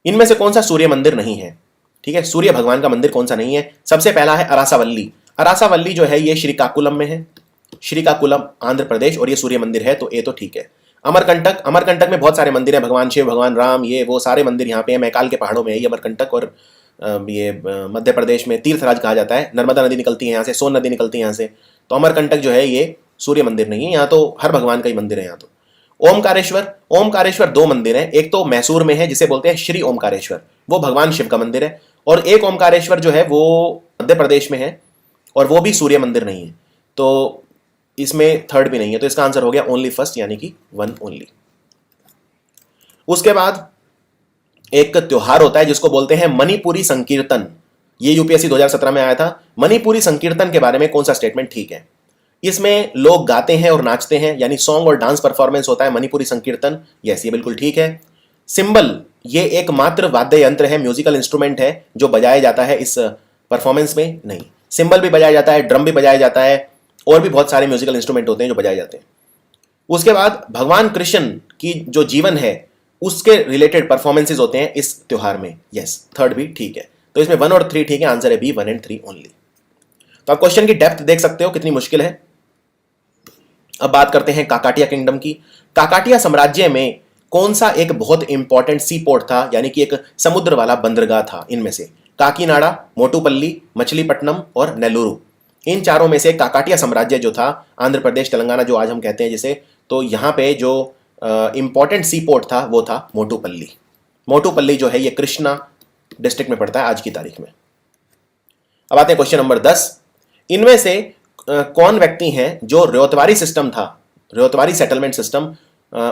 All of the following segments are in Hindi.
इनमें से कौन सा सूर्य मंदिर नहीं है? ठीक है, सूर्य भगवान का मंदिर कौन सा नहीं है? सबसे पहला है अरासावल्ली। अरासावल्ली जो है ये श्रीकाकुलम में है, श्रीकाकुलम आंध्र प्रदेश, और ये सूर्य मंदिर है, तो ये तो ठीक है। अमरकंटक, अमरकंटक में बहुत सारे मंदिर हैं, भगवान शिव, भगवान राम, ये वो सारे मंदिर यहाँ पे हैं। मैकाल के पहाड़ों में है ये अमरकंटक, और ये मध्य प्रदेश में तीर्थराज कहा जाता है। नर्मदा नदी निकलती है यहाँ से, सोन नदी निकलती है यहाँ से। तो अमरकंटक जो है ये सूर्य मंदिर नहीं है, यहाँ तो हर भगवान का ही मंदिर है यहाँ तो। ओमकारेश्वर, ओमकारेश्वर दो मंदिर हैं, एक तो मैसूर में है जिसे बोलते हैं श्री ओमकारेश्वर, वो भगवान शिव का मंदिर है, और एक ओमकारेश्वर जो है वो मध्य प्रदेश में है, और वो भी सूर्य मंदिर नहीं है। तो इसमें थर्ड भी नहीं है, तो इसका आंसर हो गया ओनली फर्स्ट, यानी कि वन ओनली। उसके बाद एक त्योहार होता है जिसको बोलते हैं मणिपुरी संकीर्तन। ये यूपीएससी 2017 में आया था। मणिपुरी संकीर्तन के बारे में कौन सा स्टेटमेंट ठीक है? इसमें लोग गाते हैं और नाचते हैं, यानी सॉन्ग और डांस परफॉर्मेंस होता है मणिपुरी संकीर्तन। यस, ये बिल्कुल ठीक है। सिंबल, ये एकमात्र वाद्य यंत्र है, म्यूजिकल इंस्ट्रूमेंट है जो बजाया जाता है इस परफॉर्मेंस में। नहीं, सिंबल भी बजाया जाता है, ड्रम भी बजाया जाता है, और भी बहुत सारे म्यूजिकल इंस्ट्रूमेंट होते हैं जो बजाए जाते हैं। उसके बाद भगवान कृष्ण की जो जीवन है उसके रिलेटेड परफॉर्मेंसेज होते हैं इस त्योहार में। यस, थर्ड भी ठीक है। तो इसमें 1 और 3 ठीक है, आंसर है बी, 1 and 3 ओनली। तो आप क्वेश्चन की डेप्थ देख सकते हो कितनी मुश्किल है। अब बात करते हैं काकाटिया किंगडम की। काकाटिया साम्राज्य में कौन सा एक बहुत इंपॉर्टेंट सी पोर्ट था, यानी कि एक समुद्र वाला बंदरगाह था? इनमें से काकीनाडा, मोटुपल्ली, मछलीपट्टनम और नेल्लूरू। इन चारों में से काकाटिया साम्राज्य जो था, आंध्र प्रदेश तेलंगाना जो आज हम कहते हैं जिसे, तो यहाँ पे जो इंपॉर्टेंट सी पोर्ट था वो था मोटुपल्ली। मोटुपल्ली जो है ये कृष्णा डिस्ट्रिक्ट में पड़ता है आज की तारीख में। अब आते हैं क्वेश्चन नंबर 10। इनमें से कौन व्यक्ति हैं जो रेवतवारी सिस्टम था, रेवतवारी सेटलमेंट सिस्टम,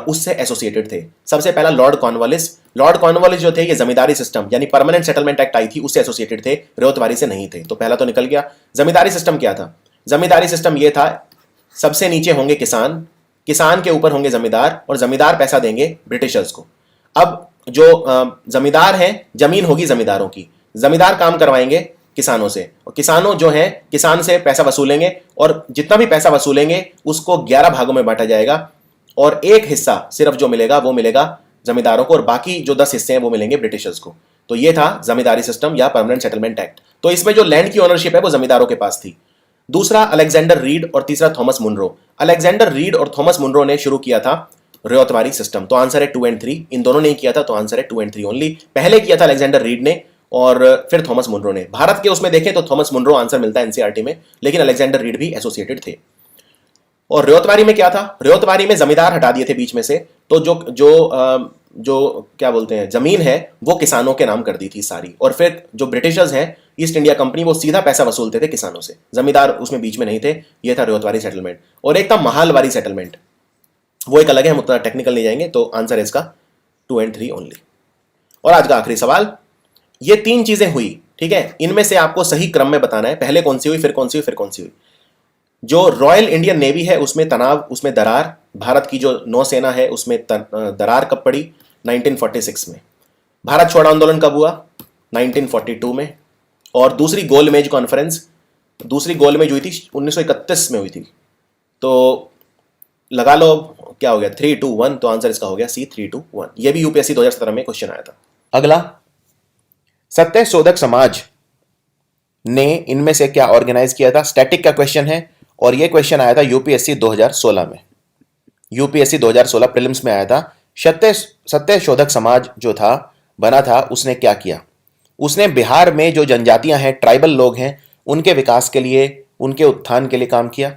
उससे एसोसिएटेड थे? सबसे पहला लॉर्ड कॉर्नवालिस। लॉर्ड कॉर्नवालिस जो थे ये जमींदारी सिस्टम यानी परमानेंट सेटलमेंट एक्ट आई थी उससे एसोसिएटेड थे, रेवतवारी से नहीं थे, तो पहला तो निकल गया। जमींदारी सिस्टम क्या था? जमींदारी सिस्टम ये था, सबसे नीचे होंगे किसान, किसान के ऊपर होंगे जमींदार, और जमींदार पैसा देंगे ब्रिटिशर्स को। अब जो जमींदार हैं, जमीन होगी जमींदारों की, जमींदार काम करवाएंगे किसानों से, और किसानों जो हैं किसान से पैसा वसूलेंगे, और जितना भी पैसा वसूलेंगे उसको 11 भागों में बांटा जाएगा, और एक हिस्सा सिर्फ जो मिलेगा वो मिलेगा जमींदारों को, और बाकी जो 10 हिस्से हैं वो मिलेंगे ब्रिटिशर्स को। तो ये था जमींदारी सिस्टम या परमानेंट सेटलमेंट एक्ट। तो इसमें जो लैंड की ओनरशिप है वो जमींदारों के पास थी। दूसरा अलेक्जेंडर रीड और तीसरा थॉमस मुनरो। अलेक्जेंडर रीड और थॉमस मुनरो ने शुरू किया था रेवतवारी सिस्टम, तो आंसर है 2 and 3। इन दोनों ने किया था, तो आंसर है 2 and 3 ओनली। पहले किया था अलेक्जेंडर रीड ने और फिर थॉमस मुनरो ने। भारत के उसमें देखें तो थॉमस मुनरो आंसर मिलता है एनसीईआरटी में, लेकिन अलेक्जेंडर रीड भी एसोसिएटेड थे। और रेवतवारी में क्या था? रेवतवारी में जमींदार हटा दिए थे बीच में से, तो जो क्या बोलते हैं जमीन है वो किसानों के नाम कर दी थी सारी, और फिर जो ब्रिटिशर्स हैं ईस्ट इंडिया कंपनी वो सीधा पैसा वसूलते थे किसानों से, जमींदार उसमें बीच में नहीं थे। ये था रेवतवारी सेटलमेंट। और एक था महालवारी सेटलमेंट, वो एक अलग है, हम उतना टेक्निकल नहीं जाएंगे, तो आंसर है इसका 2 and 3 ओनली। और आज का आखिरी सवाल, ये 3 चीजें हुई, ठीक है, इनमें से आपको सही क्रम में बताना है, पहले कौन सी हुई, फिर कौन सी हुई, फिर कौन सी हुई। जो रॉयल इंडियन नेवी है उसमें तनाव, उसमें दरार। भारत की जो नौसेना है उसमें दरार कब पड़ी? 1946 में। भारत छोड़ो आंदोलन कब हुआ? 1942 में। और दूसरी गोलमेज कॉन्फ्रेंस, दूसरी गोलमेज हुई थी 1931 में हुई थी। तो लगा लो क्या हो गया, 3, 2, 1, तो आंसर इसका हो गया सी, 3, 2, 1। ये भी यूपीएससी 2017 में क्वेश्चन आया था। अगला, सत्यशोधक समाज ने इनमें से क्या ऑर्गेनाइज किया था? स्टैटिक का क्वेश्चन है, और ये क्वेश्चन आया था यूपीएससी 2016 में। यूपीएससी 2016 प्रीलिम्स में आया था। सत्यशोधक समाज जो था बना था, उसने क्या किया? उसने बिहार में जो जनजातियां हैं, ट्राइबल लोग हैं, उनके विकास के लिए, उनके उत्थान के लिए काम किया।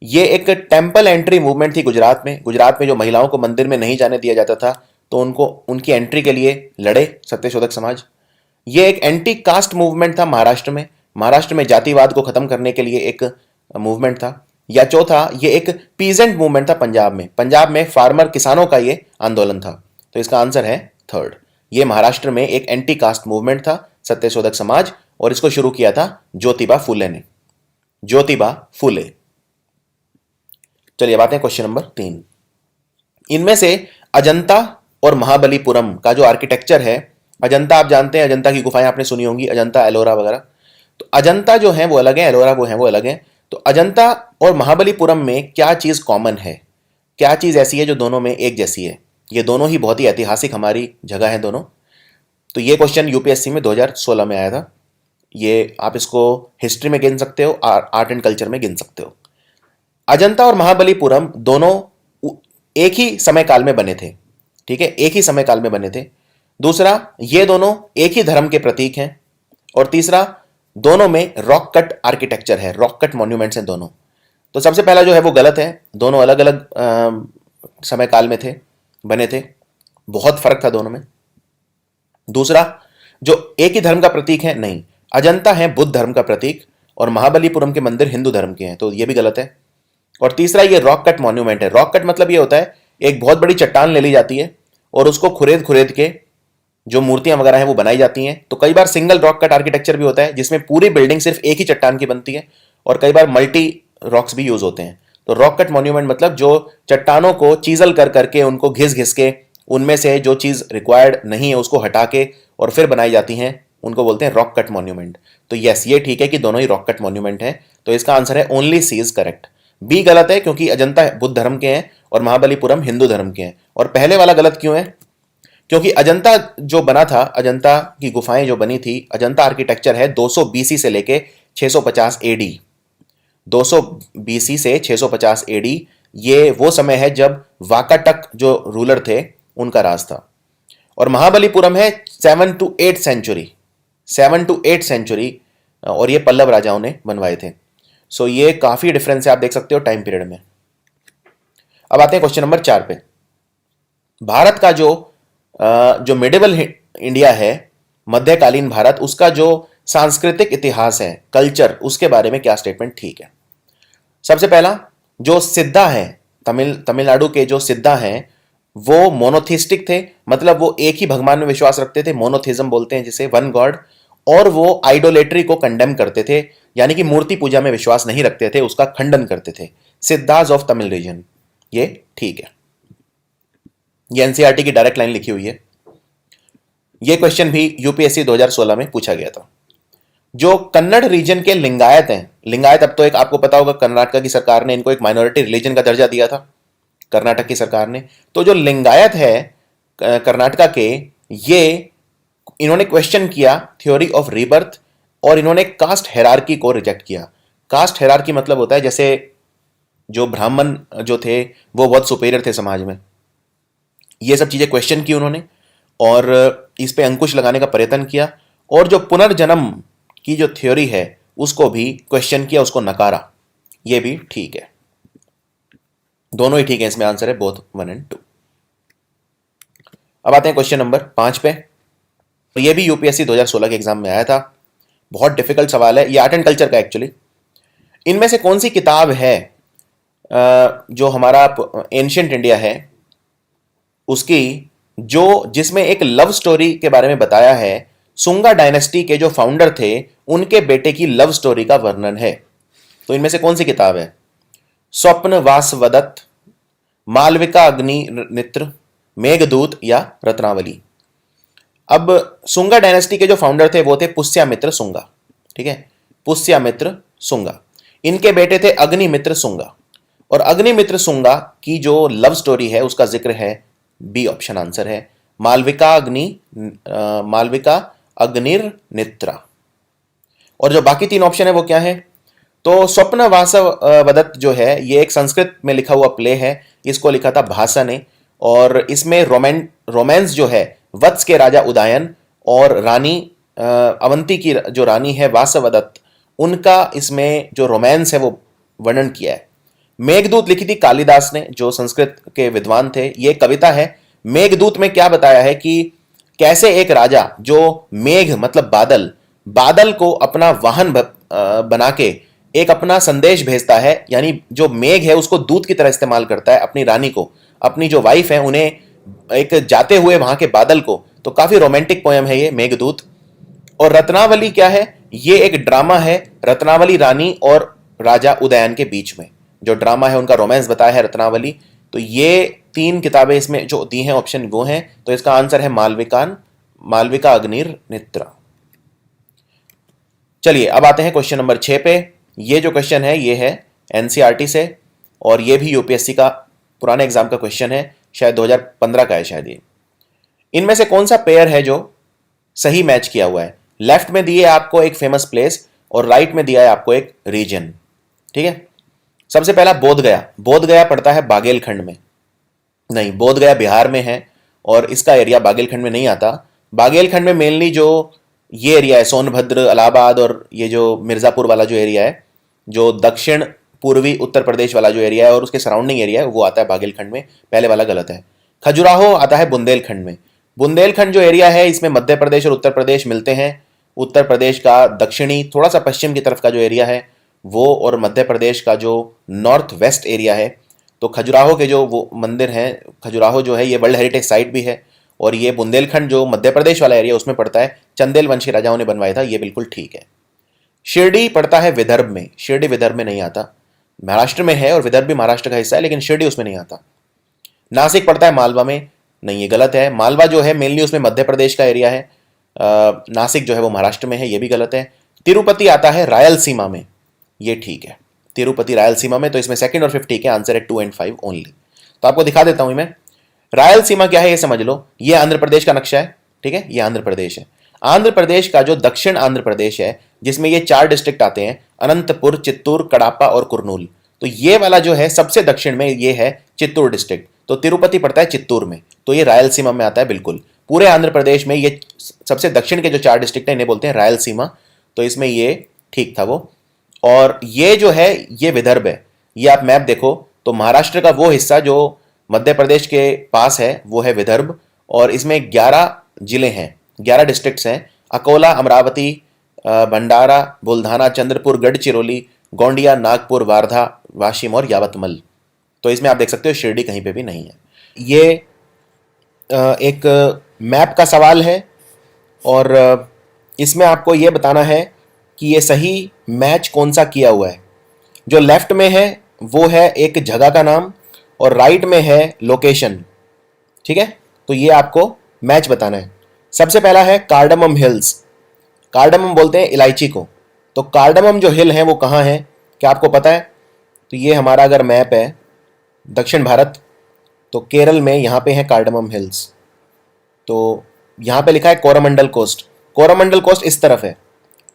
ये एक टेम्पल एंट्री मूवमेंट थी गुजरात में। गुजरात में जो महिलाओं को मंदिर में नहीं जाने दिया जाता था, तो उनको उनकी एंट्री के लिए लड़े सत्यशोधक समाज। ये एक एंटी कास्ट मूवमेंट था महाराष्ट्र में। महाराष्ट्र में जातिवाद को खत्म करने के लिए एक मूवमेंट था। या चौथा, ये एक पीजेंट मूवमेंट था पंजाब में। पंजाब में फार्मर किसानों का ये आंदोलन था। तो इसका आंसर है थर्ड। ये महाराष्ट्र में एक एंटी कास्ट मूवमेंट था सत्यशोधक समाज, और इसको शुरू किया था ज्योतिबा फुले ने। ज्योतिबा फुले। चलिए बात है क्वेश्चन नंबर 3। इनमें से अजंता और महाबलीपुरम का जो आर्किटेक्चर है, अजंता आप जानते हैं, अजंता की गुफाएं आपने सुनी होंगी, अजंता, एलोरा वगैरह। तो अजंता जो है वो अलग है, एलोरा वो है वो अलग है। तो अजंता और महाबलीपुरम में क्या चीज कॉमन है? क्या चीज ऐसी है जो दोनों में एक जैसी है? ये दोनों ही बहुत ही ऐतिहासिक हमारी जगह है दोनों। तो ये क्वेश्चन यूपीएससी में 2016 में आया था। ये आप इसको हिस्ट्री में गिन सकते हो, आर्ट एंड कल्चर में गिन सकते हो। अजंता और महाबलीपुरम दोनों एक ही समय काल में बने थे, ठीक है, एक ही समय काल में बने थे। दूसरा, ये दोनों एक ही धर्म के प्रतीक हैं। और तीसरा, दोनों में रॉक कट आर्किटेक्चर है, रॉक कट मॉन्यूमेंट्स हैं दोनों। तो सबसे पहला जो है वो गलत है, दोनों अलग अलग समय काल में थे, बने थे, बहुत फर्क था दोनों में। दूसरा, जो एक ही धर्म का प्रतीक है, नहीं, अजंता है बुद्ध धर्म का प्रतीक और महाबलीपुरम के मंदिर हिंदू धर्म के हैं, तो ये भी गलत है। और तीसरा, ये रॉक कट मॉन्यूमेंट है। रॉक कट मतलब ये होता है एक बहुत बड़ी चट्टान ले ली जाती है और उसको खुरेद खुरेद के जो मूर्तियां वगैरह हैं वो बनाई जाती हैं। तो कई बार सिंगल रॉक कट आर्किटेक्चर भी होता है जिसमें पूरी बिल्डिंग सिर्फ एक ही चट्टान की बनती है, और कई बार मल्टी रॉक्स भी यूज होते हैं। तो रॉक कट मॉन्यूमेंट मतलब जो चट्टानों को चीजल कर करके, उनको घिस घिस के, उनमें से जो चीज रिक्वायर्ड नहीं है उसको हटा के और फिर बनाई जाती हैं, उनको बोलते हैं रॉक कट मॉन्यूमेंट। तो यस, ये ठीक है कि दोनों ही रॉक कट मॉन्यूमेंट हैं। तो इसका आंसर है only C is correct. B गलत है क्योंकि अजंता बुद्ध धर्म के हैं और महाबलीपुरम हिंदू धर्म के हैं। और पहले वाला गलत क्यों है? क्योंकि अजंता जो बना था, अजंता की गुफाएं जो बनी थी, अजंता आर्किटेक्चर है 200 बीसी से लेके 650 एडी। 200 बीसी से 650 एडी, ये वो समय है जब वाकाटक जो रूलर थे उनका राज था। और महाबलीपुरम है 7 to 8 सेंचुरी, 7 to 8 सेंचुरी, और ये पल्लव राजाओं ने बनवाए थे। सो ये काफी डिफरेंस है, आप देख सकते हो टाइम पीरियड में। अब आते हैं क्वेश्चन नंबर 4 पे। भारत का जो मिडिवल इंडिया है, मध्यकालीन भारत, उसका जो सांस्कृतिक इतिहास है, कल्चर, उसके बारे में क्या स्टेटमेंट ठीक है? सबसे पहला, जो सिद्धा है, तमिलनाडु के जो सिद्धा हैं वो मोनोथिस्टिक थे, मतलब वो एक ही भगवान में विश्वास रखते थे, मोनोथिज्म बोलते हैं जिसे, वन गॉड। और वो आइडोलेट्री को कंडेम करते थे, यानी कि मूर्ति पूजा में विश्वास नहीं रखते थे, उसका खंडन करते थे। सिद्धास ऑफ तमिल रीजन, ये ठीक है। ये एनसीईआरटी की डायरेक्ट लाइन लिखी हुई है। ये क्वेश्चन भी यूपीएससी 2016 में पूछा गया था। जो कन्नड़ रीजन के लिंगायत हैं, लिंगायत अब तो एक आपको पता होगा, कर्नाटक की सरकार ने इनको एक माइनॉरिटी रिलीजन का दर्जा दिया था, कर्नाटक की सरकार ने। तो जो लिंगायत है कर्नाटक के, ये इन्होंने क्वेश्चन किया थ्योरी ऑफ रीबर्थ, और इन्होंने कास्ट हेरारकी को रिजेक्ट किया। कास्ट हेरारकी मतलब होता है जैसे जो ब्राह्मण जो थे वो बहुत सुपेरियर थे समाज में, ये सब चीजें क्वेश्चन की उन्होंने और इस पे अंकुश लगाने का प्रयत्न किया। और जो पुनर्जन्म की जो थ्योरी है उसको भी क्वेश्चन किया, उसको नकारा। ये भी ठीक है, दोनों ही ठीक है, इसमें आंसर है बोथ 1 and 2। अब आते हैं क्वेश्चन नंबर 5 पे। तो ये भी यूपीएससी 2016 के एग्जाम में आया था, बहुत डिफिकल्ट सवाल है, ये आर्ट एंड कल्चर का एक्चुअली। इनमें से कौन सी किताब है जो हमारा एंशिएंट इंडिया है उसकी, जिसमें एक लव स्टोरी के बारे में बताया है, सुंगा डायनेस्टी के जो फाउंडर थे उनके बेटे की लव स्टोरी का वर्णन है? तो इनमें से कौन सी किताब है? स्वप्न वासवदत्त, मालविका अग्निमित्र, मेघदूत या रत्नावली? अब सुंगा डायनेस्टी के जो फाउंडर थे वो थे पुष्यमित्र सुंगा, ठीक है, पुष्यमित्र सुंगा। इनके बेटे थे अग्निमित्र सुंगा, और अग्निमित्र सुंगा की जो लव स्टोरी है उसका जिक्र है, बी ऑप्शन आंसर है, मालविका अग्निर्नित्रा। और जो बाकी 3 ऑप्शन है वो क्या है? तो स्वप्न वासवदत्त जो है ये एक संस्कृत में लिखा हुआ प्ले है, इसको लिखा था भासा ने, और इसमें रोमांस जो है वत्स के राजा उदयन और रानी अवंती की जो रानी है वासवदत्त, उनका इसमें जो रोमांस है वो वर्णन किया है। मेघदूत लिखी थी कालिदास ने, जो संस्कृत के विद्वान थे, ये कविता है। मेघदूत में क्या बताया है कि कैसे एक राजा जो मेघ मतलब बादल को अपना वाहन बना के एक अपना संदेश भेजता है, यानी जो मेघ है उसको दूत की तरह इस्तेमाल करता है अपनी रानी को, अपनी जो वाइफ है उन्हें, एक जाते हुए वहां के बादल को। तो काफी रोमांटिक पोयम है ये मेघदूत। और रत्नावली क्या है? ये एक ड्रामा है, रत्नावली रानी और राजा उदयन के बीच में जो ड्रामा है, उनका रोमांस बताया है रत्नावली। तो ये 3 किताबें इसमें जो दी हैं ऑप्शन वो हैं, तो इसका आंसर है मालविका अग्निर्नित्रा। चलिए अब आते हैं क्वेश्चन नंबर 6 पे। ये जो क्वेश्चन है ये है एनसीईआरटी से, और ये भी यूपीएससी का पुराने एग्जाम का क्वेश्चन है, शायद 2015 का है शायद ये। इनमें से कौन सा पेयर है जो सही मैच किया हुआ है। लेफ्ट में दिए आपको एक फेमस प्लेस और राइट में दिया है आपको एक रीजन। ठीक है, सबसे पहला बोध गया। बोध गया पड़ता है बागेलखंड में, नहीं, बोध गया बिहार में है और इसका एरिया बागेलखंड में नहीं आता। बागेलखंड में मेनली जो ये एरिया है सोनभद्र, इलाहाबाद और ये जो मिर्ज़ापुर वाला जो एरिया है, जो दक्षिण पूर्वी उत्तर प्रदेश वाला जो एरिया है और उसके सराउंडिंग एरिया है, वो आता है बागेलखंड में। पहले वाला गलत है। खजुराहो आता है बुंदेलखंड में। बुंदेलखंड जो एरिया है इसमें मध्य प्रदेश और उत्तर प्रदेश मिलते हैं। उत्तर प्रदेश का दक्षिणी थोड़ा सा पश्चिम की तरफ का जो एरिया है वो और मध्य प्रदेश का जो नॉर्थ वेस्ट एरिया है, तो खजुराहो के जो वो मंदिर हैं, खजुराहो जो है ये वर्ल्ड हेरिटेज साइट भी है और ये बुंदेलखंड जो मध्य प्रदेश वाला एरिया उसमें पड़ता है। चंदेल वंश के राजाओं ने बनवाया था, ये बिल्कुल ठीक है। शिरडी पड़ता है विदर्भ में। शिरडी विदर्भ में नहीं आता, महाराष्ट्र में है और विदर्भ भी महाराष्ट्र का हिस्सा है, लेकिन शिरडी उसमें नहीं आता। नासिक पड़ता है मालवा में, नहीं, ये गलत है। मालवा जो है मेनली उसमें मध्य प्रदेश का एरिया है। नासिक जो है वो महाराष्ट्र में है, ये भी गलत है। तिरुपति आता है रायलसीमा में, ये ठीक है। तिरुपति रायलसीमा में, तो इसमें सेकंड और फिफ्थ ठीक है, आंसर है 2 और 5 ओनली। तो आपको दिखा देता हूं मैं। रायलसीमा क्या है ये समझ लो, ये आंध्र प्रदेश का नक्शा है। ठीक है, ये आंध्र प्रदेश है। आंध्र प्रदेश का जो दक्षिण आंध्र प्रदेश है जिसमें ये 4 डिस्ट्रिक्ट आते हैं, अनंतपुर, चित्तूर, कड़ापा और कुरनूल, तो ये वाला जो है सबसे दक्षिण में ये है चित्तूर डिस्ट्रिक्ट। तो तिरुपति पड़ता है चित्तूर में, तो ये रायलसीमा में आता है बिल्कुल। पूरे आंध्र प्रदेश में ये सबसे दक्षिण के जो 4 डिस्ट्रिक्ट हैं इन्हें बोलते हैं रायलसीमा, तो इसमें ये ठीक था वो। और ये जो है ये विदर्भ है। ये आप मैप देखो तो महाराष्ट्र का वो हिस्सा जो मध्य प्रदेश के पास है वो है विदर्भ, और इसमें 11 जिले हैं, 11 डिस्ट्रिक्ट्स हैं। अकोला, अमरावती, भंडारा, बुल्धाना, चंद्रपुर, गढ़चिरौली, गोंडिया, नागपुर, वारधा, वाशिम और यावतमल। तो इसमें आप देख सकते हो शिरडी कहीं पे भी नहीं है। ये एक मैप का सवाल है और इसमें आपको ये बताना है कि ये सही मैच कौन सा किया हुआ है। जो लेफ्ट में है वो है एक जगह का नाम और राइट में है लोकेशन। ठीक है, तो ये आपको मैच बताना है। सबसे पहला है कार्डमम हिल्स। कार्डमम बोलते हैं इलायची को, तो कार्डमम जो हिल है वो कहाँ है, क्या आपको पता है? तो ये हमारा अगर मैप है दक्षिण भारत, तो केरल में यहाँ पे है कार्डमम हिल्स। तो यहाँ पे लिखा है कोरोमंडल कोस्ट। कोरोमंडल कोस्ट इस तरफ है,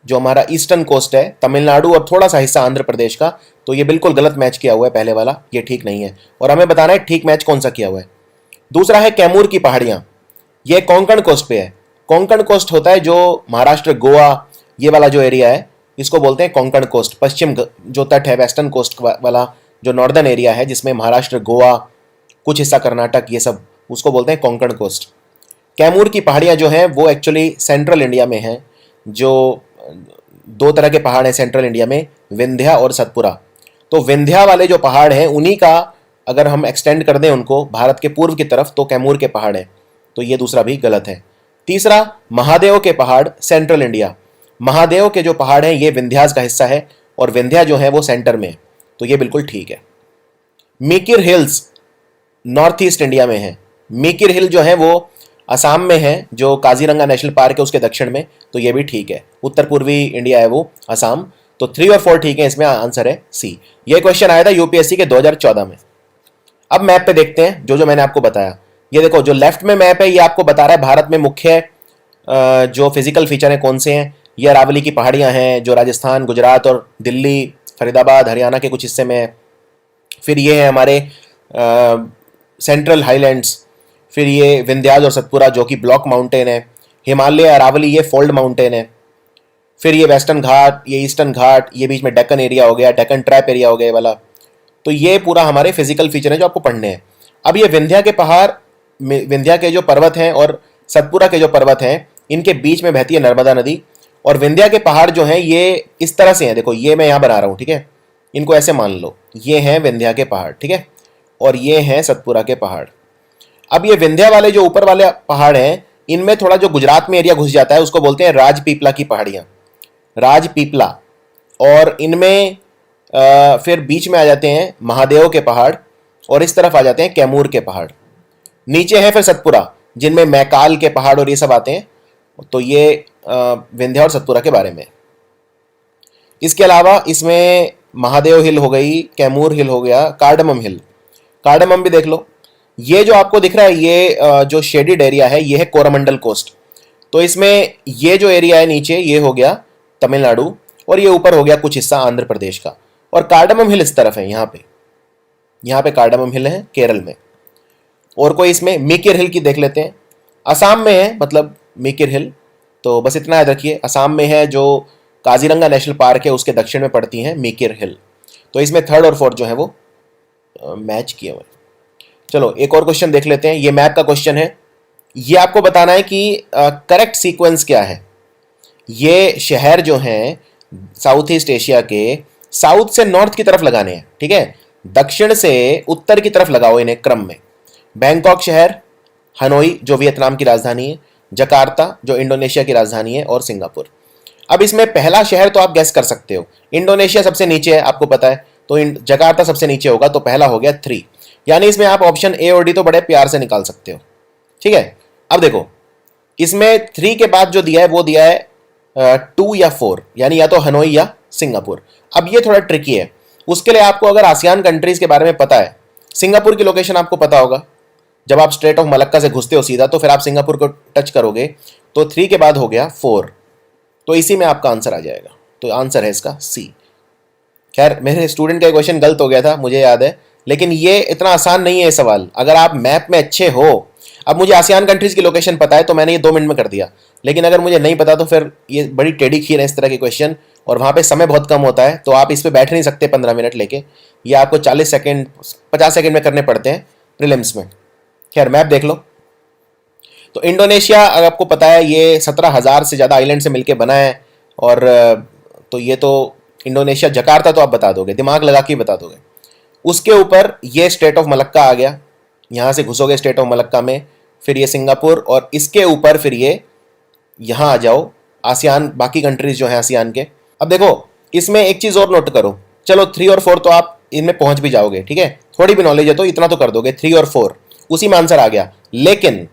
जो हमारा ईस्टर्न कोस्ट है, तमिलनाडु और थोड़ा सा हिस्सा आंध्र प्रदेश का। तो ये बिल्कुल गलत मैच किया हुआ है पहले वाला, ये ठीक नहीं है। और हमें बताना है ठीक मैच कौन सा किया हुआ है। दूसरा है कैमूर की पहाड़ियाँ, ये कोंकण कोस्ट पे है। कोंकण कोस्ट होता है जो महाराष्ट्र, गोवा, ये वाला जो एरिया है इसको बोलते हैं कोंकण कोस्ट। पश्चिम जो तट है, वेस्टर्न कोस्ट वाला जो नॉर्दर्न एरिया है जिसमें महाराष्ट्र, गोवा, कुछ हिस्सा कर्नाटक, ये सब, उसको बोलते हैं कोंकण कोस्ट। कैमूर की पहाड़ियाँ जो हैं वो एक्चुअली सेंट्रल इंडिया में हैं। जो 2 तरह के पहाड़ हैं सेंट्रल इंडिया में, विंध्या और सतपुरा। तो विंध्या वाले जो पहाड़ हैं उन्हीं का अगर हम एक्सटेंड कर दें उनको भारत के पूर्व की तरफ, तो कैमूर के पहाड़ हैं। तो ये दूसरा भी गलत है। तीसरा, महादेव के पहाड़, सेंट्रल इंडिया। महादेव के जो पहाड़ हैं ये विंध्यास का हिस्सा है और विंध्या जो है वो सेंटर में है, तो ये बिल्कुल ठीक है। मीकिर हिल्स नॉर्थ ईस्ट इंडिया में है। मीकिर हिल जो है वो असम में है, जो काजीरंगा नेशनल पार्क है उसके दक्षिण में, तो ये भी ठीक है। उत्तर पूर्वी इंडिया है वो असम। तो 3 और 4 ठीक है, इसमें आंसर है सी। ये क्वेश्चन आया था यूपीएससी के 2014 में। अब मैप पे देखते हैं जो जो मैंने आपको बताया। ये देखो जो लेफ्ट में मैप है ये आपको बता रहा है भारत में मुख्य जो फिजिकल फीचर हैं कौन से हैं। ये अरावली की पहाड़ियाँ हैं जो राजस्थान, गुजरात और दिल्ली, फरीदाबाद, हरियाणा के कुछ हिस्से में है। फिर ये है हमारे सेंट्रल हाईलैंड्स। फिर ये विंध्याज और सतपुरा जो कि ब्लॉक माउंटेन है। हिमालय, अरावली ये फोल्ड माउंटेन है। फिर ये वेस्टर्न घाट, ये ईस्टर्न घाट, ये बीच में डेक्कन एरिया हो गया, डेक्कन ट्रैप एरिया हो गया वाला। तो ये पूरा हमारे फिजिकल फीचर हैं जो आपको पढ़ने हैं। अब ये विंध्या के पहाड़, विंध्या के जो पर्वत हैं और सतपुरा के जो पर्वत हैं, इनके बीच में बहती है नर्मदा नदी। और विंध्या के पहाड़ जो हैं ये इस तरह से हैं, देखो ये मैं यहाँ बना रहा हूँ, ठीक है, इनको ऐसे मान लो, ये हैं विंध्या के पहाड़, ठीक है, और ये हैं सतपुरा के पहाड़। अब ये विंध्या वाले जो ऊपर वाले पहाड़ हैं इनमें थोड़ा जो गुजरात में एरिया घुस जाता है उसको बोलते हैं राजपीपला की पहाड़ियाँ, राजपीपला। और इनमें फिर बीच में आ जाते हैं महादेव के पहाड़ और इस तरफ आ जाते हैं कैमूर के पहाड़। नीचे है फिर सतपुरा जिनमें मैकाल के पहाड़ और ये सब आते हैं। तो ये विंध्या और सतपुरा के बारे में। इसके अलावा इसमें महादेव हिल हो गई, कैमूर हिल हो गया, कार्डमम हिल, कार्डमम भी देख लो। ये जो आपको दिख रहा है ये जो शेडिड एरिया है ये है कोरोमंडल कोस्ट। तो इसमें ये जो एरिया है नीचे ये हो गया तमिलनाडु और ये ऊपर हो गया कुछ हिस्सा आंध्र प्रदेश का, और कार्डमम हिल इस तरफ है, यहाँ पे कार्डमम हिल है केरल में। और कोई इसमें मीकिर हिल की देख लेते हैं, असम में है, मतलब मीकिर हिल, तो बस इतना याद रखिए, असम में है। जो काजीरंगा नेशनल पार्क है उसके दक्षिण में पड़ती है मीकिर हिल। तो इसमें थर्ड और फोर्थ जो है वो मैच किए हुए। चलो एक और क्वेश्चन देख लेते हैं, ये मैप का क्वेश्चन है। ये आपको बताना है कि करेक्ट सीक्वेंस क्या है। ये शहर जो हैं साउथ ईस्ट एशिया के साउथ से नॉर्थ की तरफ लगाने हैं, ठीक है, दक्षिण से उत्तर की तरफ लगाओ इन्हें क्रम में। बैंकॉक शहर, हनोई जो वियतनाम की राजधानी है, जकार्ता जो इंडोनेशिया की राजधानी है, और सिंगापुर। अब इसमें पहला शहर तो आप गैस कर सकते हो, इंडोनेशिया सबसे नीचे है आपको पता है, तो जकार्ता सबसे नीचे होगा, तो पहला हो गया 3। यानी इसमें आप ऑप्शन ए और डी तो बड़े प्यार से निकाल सकते हो, ठीक है। अब देखो इसमें 3 के बाद जो दिया है वो दिया है 2 या 4, यानी या तो हनोई या सिंगापुर। अब ये थोड़ा ट्रिकी है, उसके लिए आपको अगर आसियान कंट्रीज के बारे में पता है, सिंगापुर की लोकेशन आपको पता होगा, जब आप स्ट्रेट ऑफ मलक्का से घुसते हो सीधा तो फिर आप सिंगापुर को टच करोगे, तो 3 के बाद हो गया 4, तो इसी में आपका आंसर आ जाएगा। तो आंसर है इसका सी। खैर मेरे स्टूडेंट का क्वेश्चन गलत हो गया था मुझे याद है, लेकिन ये इतना आसान नहीं है ये सवाल, अगर आप मैप में अच्छे हो। अब मुझे आसियान कंट्रीज की लोकेशन पता है तो मैंने ये 2 मिनट में कर दिया, लेकिन अगर मुझे नहीं पता तो फिर ये बड़ी टेढ़ी खीर है इस तरह के क्वेश्चन, और वहाँ पे समय बहुत कम होता है, तो आप इस पर बैठ नहीं सकते 15 मिनट लेके, ये आपको 40 सेकेंड 50 सेकेंड में करने पड़ते हैं प्रीलिम्स में। खैर मैप देख लो, तो इंडोनेशिया अगर आपको पता है ये 17,000 से ज़्यादा आइलैंड से मिलकर बना है, और तो ये तो इंडोनेशिया, जकार्ता तो आप बता दोगे, दिमाग लगा के बता दोगे। उसके ऊपर ये स्टेट ऑफ मलक्का आ गया, यहाँ से घुसोगे स्टेट ऑफ मलक्का में, फिर ये सिंगापुर, और इसके ऊपर फिर ये यहाँ आ जाओ आसियान, बाकी कंट्रीज जो हैं आसियान के। अब देखो इसमें एक चीज़ और नोट करो, चलो 3 और 4 तो आप इनमें पहुंच भी जाओगे, ठीक है, थोड़ी भी नॉलेज है तो इतना तो कर दोगे, 3 और 4 उसी में आंसर आ गया। लेकिन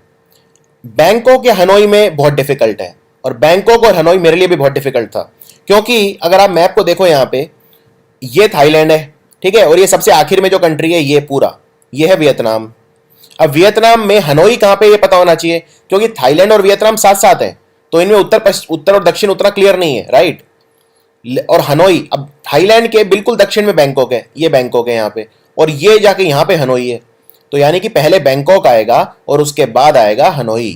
बैंकॉक या हनोई में बहुत डिफिकल्ट है, और बैंकॉक और हनोई मेरे लिए भी बहुत डिफिकल्ट था, क्योंकि अगर आप मैप को देखो यहाँ पे ये थाईलैंड है, ठीक है, और ये सबसे आखिर में जो कंट्री है ये पूरा ये है वियतनाम। अब वियतनाम में हनोई कहाँ पे ये पता होना चाहिए, क्योंकि थाईलैंड और वियतनाम साथ साथ है, तो इनमें उत्तर और दक्षिण उतना क्लियर नहीं है, राइट। और हनोई, अब थाईलैंड के बिल्कुल दक्षिण में बैंकॉक है, ये बैंकॉक है यहाँ पे, और ये जाके यहाँ पे हनोई है, तो यानी कि पहले बैंकॉक आएगा और उसके बाद आएगा हनोई।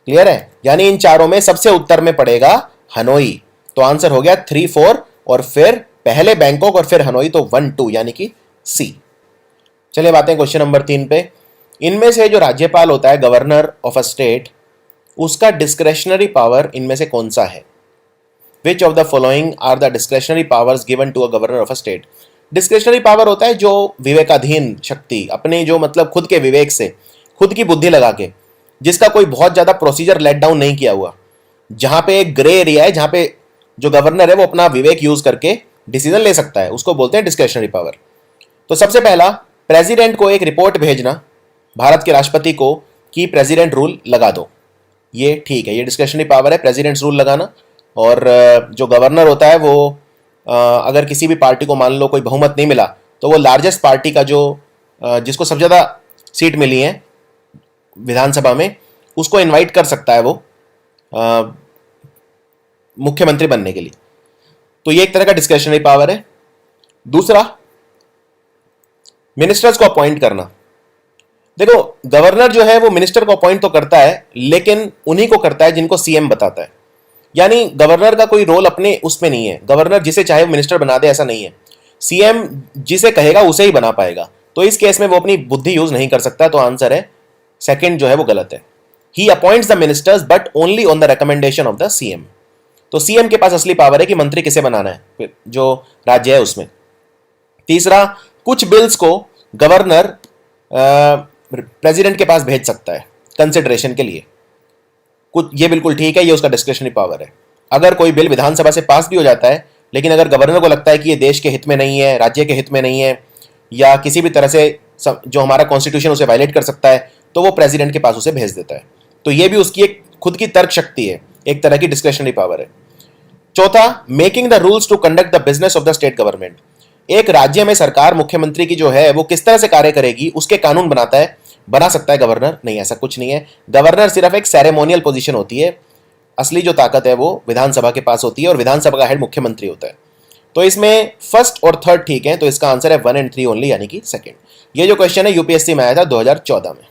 क्लियर है, यानी इन चारों में सबसे उत्तर में पड़ेगा हनोई। तो आंसर हो गया 3, 4 और फिर पहले बैंकॉक और फिर हनोई, तो 1, 2 यानी कि सी। चलिए बातें हैं क्वेश्चन नंबर 3 पे। इनमें से जो राज्यपाल होता है, गवर्नर ऑफ अ स्टेट, उसका डिस्क्रेशनरी पावर इनमें से कौन सा है? Which of the following are the discretionary powers given to a governor of a state? Discretionary power होता है जो विवेकाधीन शक्ति, अपने जो मतलब खुद के विवेक से, खुद की बुद्धि लगा के, जिसका कोई बहुत ज्यादा प्रोसीजर लेट डाउन नहीं किया हुआ, जहां पे एक ग्रे एरिया है, जहां पे जो गवर्नर है वो अपना विवेक यूज करके डिसीजन ले सकता है, उसको बोलते हैं डिस्क्रेशनरी पावर। तो सबसे पहला, प्रेसिडेंट को एक रिपोर्ट भेजना भारत के राष्ट्रपति को कि प्रेसिडेंट रूल लगा दो, ये ठीक है, ये डिस्क्रेशनरी पावर है, प्रेसिडेंट रूल लगाना। और जो गवर्नर होता है वो अगर किसी भी पार्टी को मान लो कोई बहुमत नहीं मिला, तो वो लार्जेस्ट पार्टी का जो जिसको सबसे ज़्यादा सीट मिली है विधानसभा में, उसको इनवाइट कर सकता है वो मुख्यमंत्री बनने के लिए। तो ये एक तरह का डिस्क्रेशनरी पावर है। दूसरा, मिनिस्टर्स को अपॉइंट करना। देखो गवर्नर जो है वो मिनिस्टर को अपॉइंट तो करता है, लेकिन उन्हीं को करता है जिनको सीएम बताता है, यानी गवर्नर का कोई रोल अपने उसमें नहीं है, गवर्नर जिसे चाहे मिनिस्टर बना दे ऐसा नहीं है, सीएम जिसे कहेगा उसे ही बना पाएगा। तो इस केस में वो अपनी बुद्धि यूज नहीं कर सकता, तो आंसर है सेकंड जो है वो गलत है। He appoints the ministers but only on the recommendation of the CM. तो सीएम के पास असली पावर है कि मंत्री किसे बनाना है जो राज्य है उसमें। तीसरा, कुछ बिल्स को गवर्नर प्रेसिडेंट के पास भेज सकता है कंसिडरेशन के लिए, कुछ, ये बिल्कुल ठीक है, ये उसका डिस्क्रेशनरी पावर है। अगर कोई बिल विधानसभा से पास भी हो जाता है, लेकिन अगर गवर्नर को लगता है कि ये देश के हित में नहीं है, राज्य के हित में नहीं है, या किसी भी तरह से जो हमारा कॉन्स्टिट्यूशन उसे वायलेट कर सकता है, तो वो प्रेसिडेंट के पास उसे भेज देता है। तो ये भी उसकी एक खुद की तर्क शक्ति है, एक तरह की डिस्क्रेशनरी पावर है। चौथा, making the rules to conduct the business of the state government. एक राज्य में सरकार, मुख्यमंत्री की जो है वो किस तरह से कार्य करेगी उसके कानून बना सकता है गवर्नर? नहीं, ऐसा कुछ नहीं है। गवर्नर सिर्फ एक सेरेमोनियल पोजीशन होती है, असली जो ताकत है वो विधानसभा के पास होती है और विधानसभा का हेड मुख्यमंत्री होता है। तो इसमें फर्स्ट और थर्ड ठीक है, तो इसका आंसर है 1 और 3 ओनली, यानी कि सेकंड। ये जो क्वेश्चन है यूपीएससी में आया था 2014 में।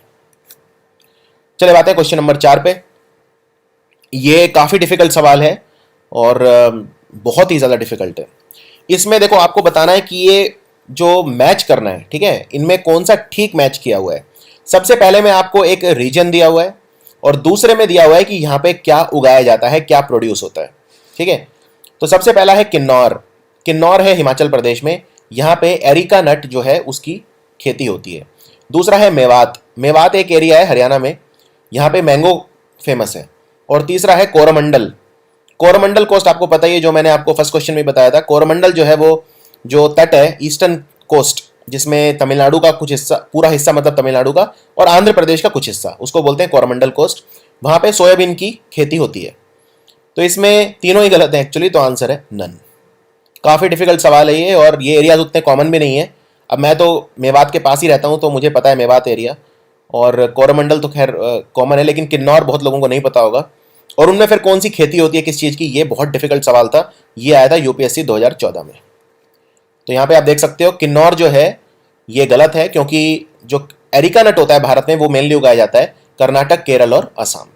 चले बात है क्वेश्चन नंबर 4 पे। ये काफी डिफिकल्ट सवाल है और बहुत ही ज्यादा डिफिकल्ट है। इसमें देखो आपको बताना है कि ये जो मैच करना है, ठीक है, इनमें कौन सा ठीक मैच किया हुआ है। सबसे पहले में आपको एक रीजन दिया हुआ है और दूसरे में दिया हुआ है कि यहाँ पे क्या उगाया जाता है, क्या प्रोड्यूस होता है, ठीक है। तो सबसे पहला है किन्नौर। किन्नौर है हिमाचल प्रदेश में, यहाँ पे एरिका नट जो है उसकी खेती होती है। दूसरा है मेवात। मेवात एक एरिया है हरियाणा में, यहाँ पे मैंगो फेमस है। और तीसरा है कोरोमंडल। कोरोमंडल कोस्ट आपको पता ही है, जो मैंने आपको फर्स्ट क्वेश्चन में बताया था। कोरोमंडल जो है वो जो तट है ईस्टर्न कोस्ट, जिसमें तमिलनाडु का कुछ हिस्सा, पूरा हिस्सा मतलब तमिलनाडु का, और आंध्र प्रदेश का कुछ हिस्सा, उसको बोलते हैं कोरोमंडल कोस्ट। वहां पे सोयाबीन की खेती होती है। तो इसमें तीनों ही गलत है एक्चुअली, तो आंसर है नन। काफी डिफिकल्ट सवाल है ये, और ये एरियाज उतने कॉमन भी नहीं है। अब मैं तो मेवात के पास ही रहता हूँ, तो मुझे पता है मेवात एरिया, और कोरोमंडल तो खैर कॉमन है, लेकिन किन्नौर बहुत लोगों को नहीं पता होगा। और उनमें फिर कौन सी खेती होती है किस चीज की, ये बहुत डिफिकल्ट सवाल था। ये आया था यूपीएससी 2014 में। तो यहाँ पे आप देख सकते हो किन्नौर जो है ये गलत है, क्योंकि जो एरिका नट होता है भारत में वो मेनली उगाया जाता है कर्नाटक, केरल और असम।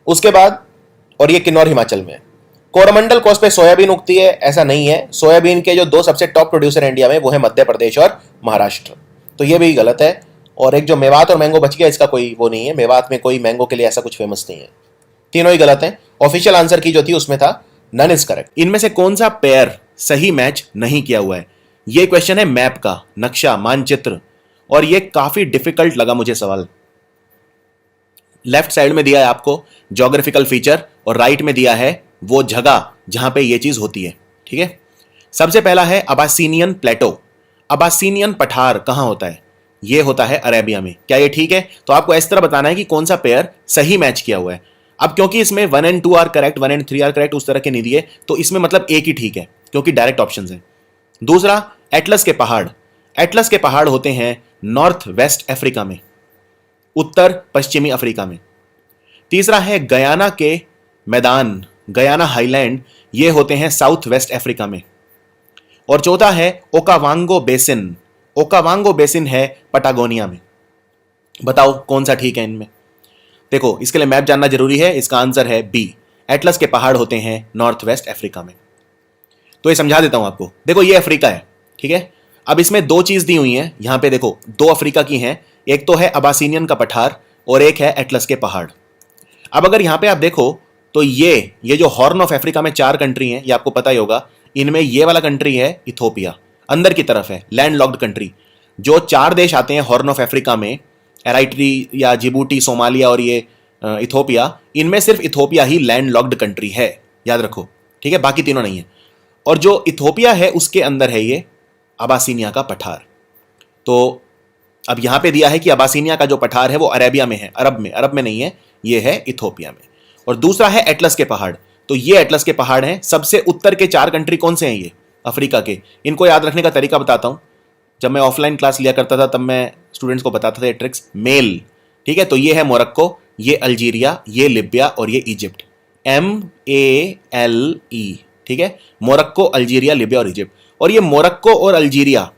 उसके बाद, और ये किन्नौर हिमाचल में है। कोरोमंडल कोस्ट पे सोयाबीन उगती है, ऐसा नहीं है। सोयाबीन के जो दो सबसे टॉप प्रोड्यूसर है इंडिया में, वो है मध्य प्रदेश और महाराष्ट्र, तो ये भी गलत है। और एक जो मेवात और मैंगो बच गया, इसका कोई वो नहीं है, मेवात में कोई मैंगो के लिए ऐसा कुछ फेमस नहीं है। तीनों ही गलत है। ऑफिशियल आंसर की जो थी उसमें था नन इज करेक्ट। इनमें से कौन सा पेयर सही मैच नहीं किया हुआ है? ये क्वेश्चन है मैप का, नक्शा, मानचित्र, और ये काफी डिफिकल्ट लगा मुझे सवाल। लेफ्ट साइड में दिया है आपको ज्योग्राफिकल फीचर और राइट में दिया है वो जगह जहां पे ये चीज होती है, ठीक है। सबसे पहला है अबासीनियन प्लेटो। अबासीनियन पठार कहां होता है? ये होता है अरेबिया में। क्या ये ठीक है? तो आपको इस तरह बताना है कि कौन सा पेयर सही मैच किया हुआ है। अब क्योंकि इसमें 1 और 2 आर करेक्ट, 1 और 3 आर करेक्ट, उस तरह के नहीं दिए, तो इसमें मतलब एक ही ठीक है, क्योंकि डायरेक्ट ऑप्शन है। दूसरा, एटलस के पहाड़। एटलस के पहाड़ होते हैं नॉर्थ वेस्ट अफ्रीका में, उत्तर पश्चिमी अफ्रीका में। तीसरा है गयाना के मैदान, गयाना हाईलैंड, ये होते हैं साउथ वेस्ट अफ्रीका में। और चौथा है ओकावांगो बेसिन। ओकावांगो बेसिन है पटागोनिया में। बताओ कौन सा ठीक है इनमें? देखो, इसके लिए मैप जानना जरूरी है। इसका आंसर है बी, एटलस के पहाड़ होते हैं नॉर्थ वेस्ट अफ्रीका में। तो ये समझा देता हूं आपको। देखो, ये अफ्रीका है, ठीक है। अब इसमें दो चीज दी हुई हैं, यहां पे देखो दो अफ्रीका की हैं, एक तो है अबासीनियन का पठार और एक है एटलस के पहाड़। अब अगर यहां पे आप देखो तो ये जो हॉर्न ऑफ अफ्रीका में 4 कंट्री हैं, ये आपको पता ही होगा। इनमें ये वाला कंट्री है इथोपिया, अंदर की तरफ है, लैंड लॉक्ड कंट्री। जो 4 देश आते हैं हॉर्न ऑफ अफ्रीका में, एराइट्री या जिबूटी, सोमालिया और ये इथोपिया, इनमें सिर्फ इथोपिया ही लैंड लॉक्ड कंट्री है, याद रखो, ठीक है, बाकी तीनों नहीं है। और जो इथोपिया है उसके अंदर है ये अबासीनिया का पठार। तो अब यहां पे दिया है कि अबासीनिया का जो पठार है वो अरेबिया में है, अरब में नहीं है, ये है इथोपिया में। और दूसरा है एटलस के पहाड़। तो ये एटलस के पहाड़ हैं। सबसे उत्तर के 4 कंट्री कौन से हैं? ये अफ्रीका के। इनको याद रखने का तरीका बताता हूं। जब मैं ऑफलाइन क्लास लिया करता था तब मैं स्टूडेंट्स को बताता था ये ट्रिक्स। मेल, ठीक है, तो ये है मोरक्को, ये अल्जीरिया, ये लिबिया और ये इजिप्ट। MALE, ठीक है, मोरक्को, अल्जीरिया, लिबिया और इजिप्ट। और ये मोरक्को और अल्जीरिया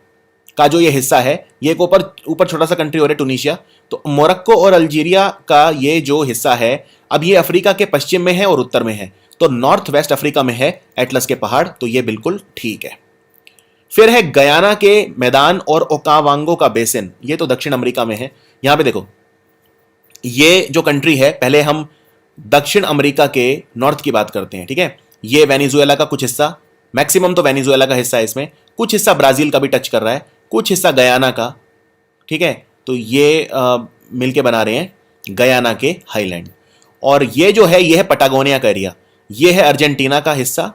का जो ये हिस्सा है, ये एक ऊपर छोटा सा कंट्री हो रहा है टूनिशिया। तो मोरक्को और अल्जीरिया का ये जो हिस्सा है, अब ये अफ्रीका के पश्चिम में है और उत्तर में है, तो नॉर्थ वेस्ट अफ्रीका में है एटलस के पहाड़, तो ये बिल्कुल ठीक है। फिर है गयाना के मैदान और ओकावांगो का बेसिन, ये तो दक्षिण अमेरिका में है। यहां पे देखो, ये जो कंट्री है, पहले हम दक्षिण अमेरिका के नॉर्थ की बात करते हैं, ठीक है। ये वेनेजुएला का कुछ हिस्सा, मैक्सिमम तो वेनेजुएला का हिस्सा है इसमें, कुछ हिस्सा ब्राजील का भी टच कर रहा है, कुछ हिस्सा गयाना का, ठीक है। तो ये मिलके बना रहे हैं गयाना के हाईलैंड। और ये जो है, ये है पटागोनिया का एरिया, ये है अर्जेंटीना का हिस्सा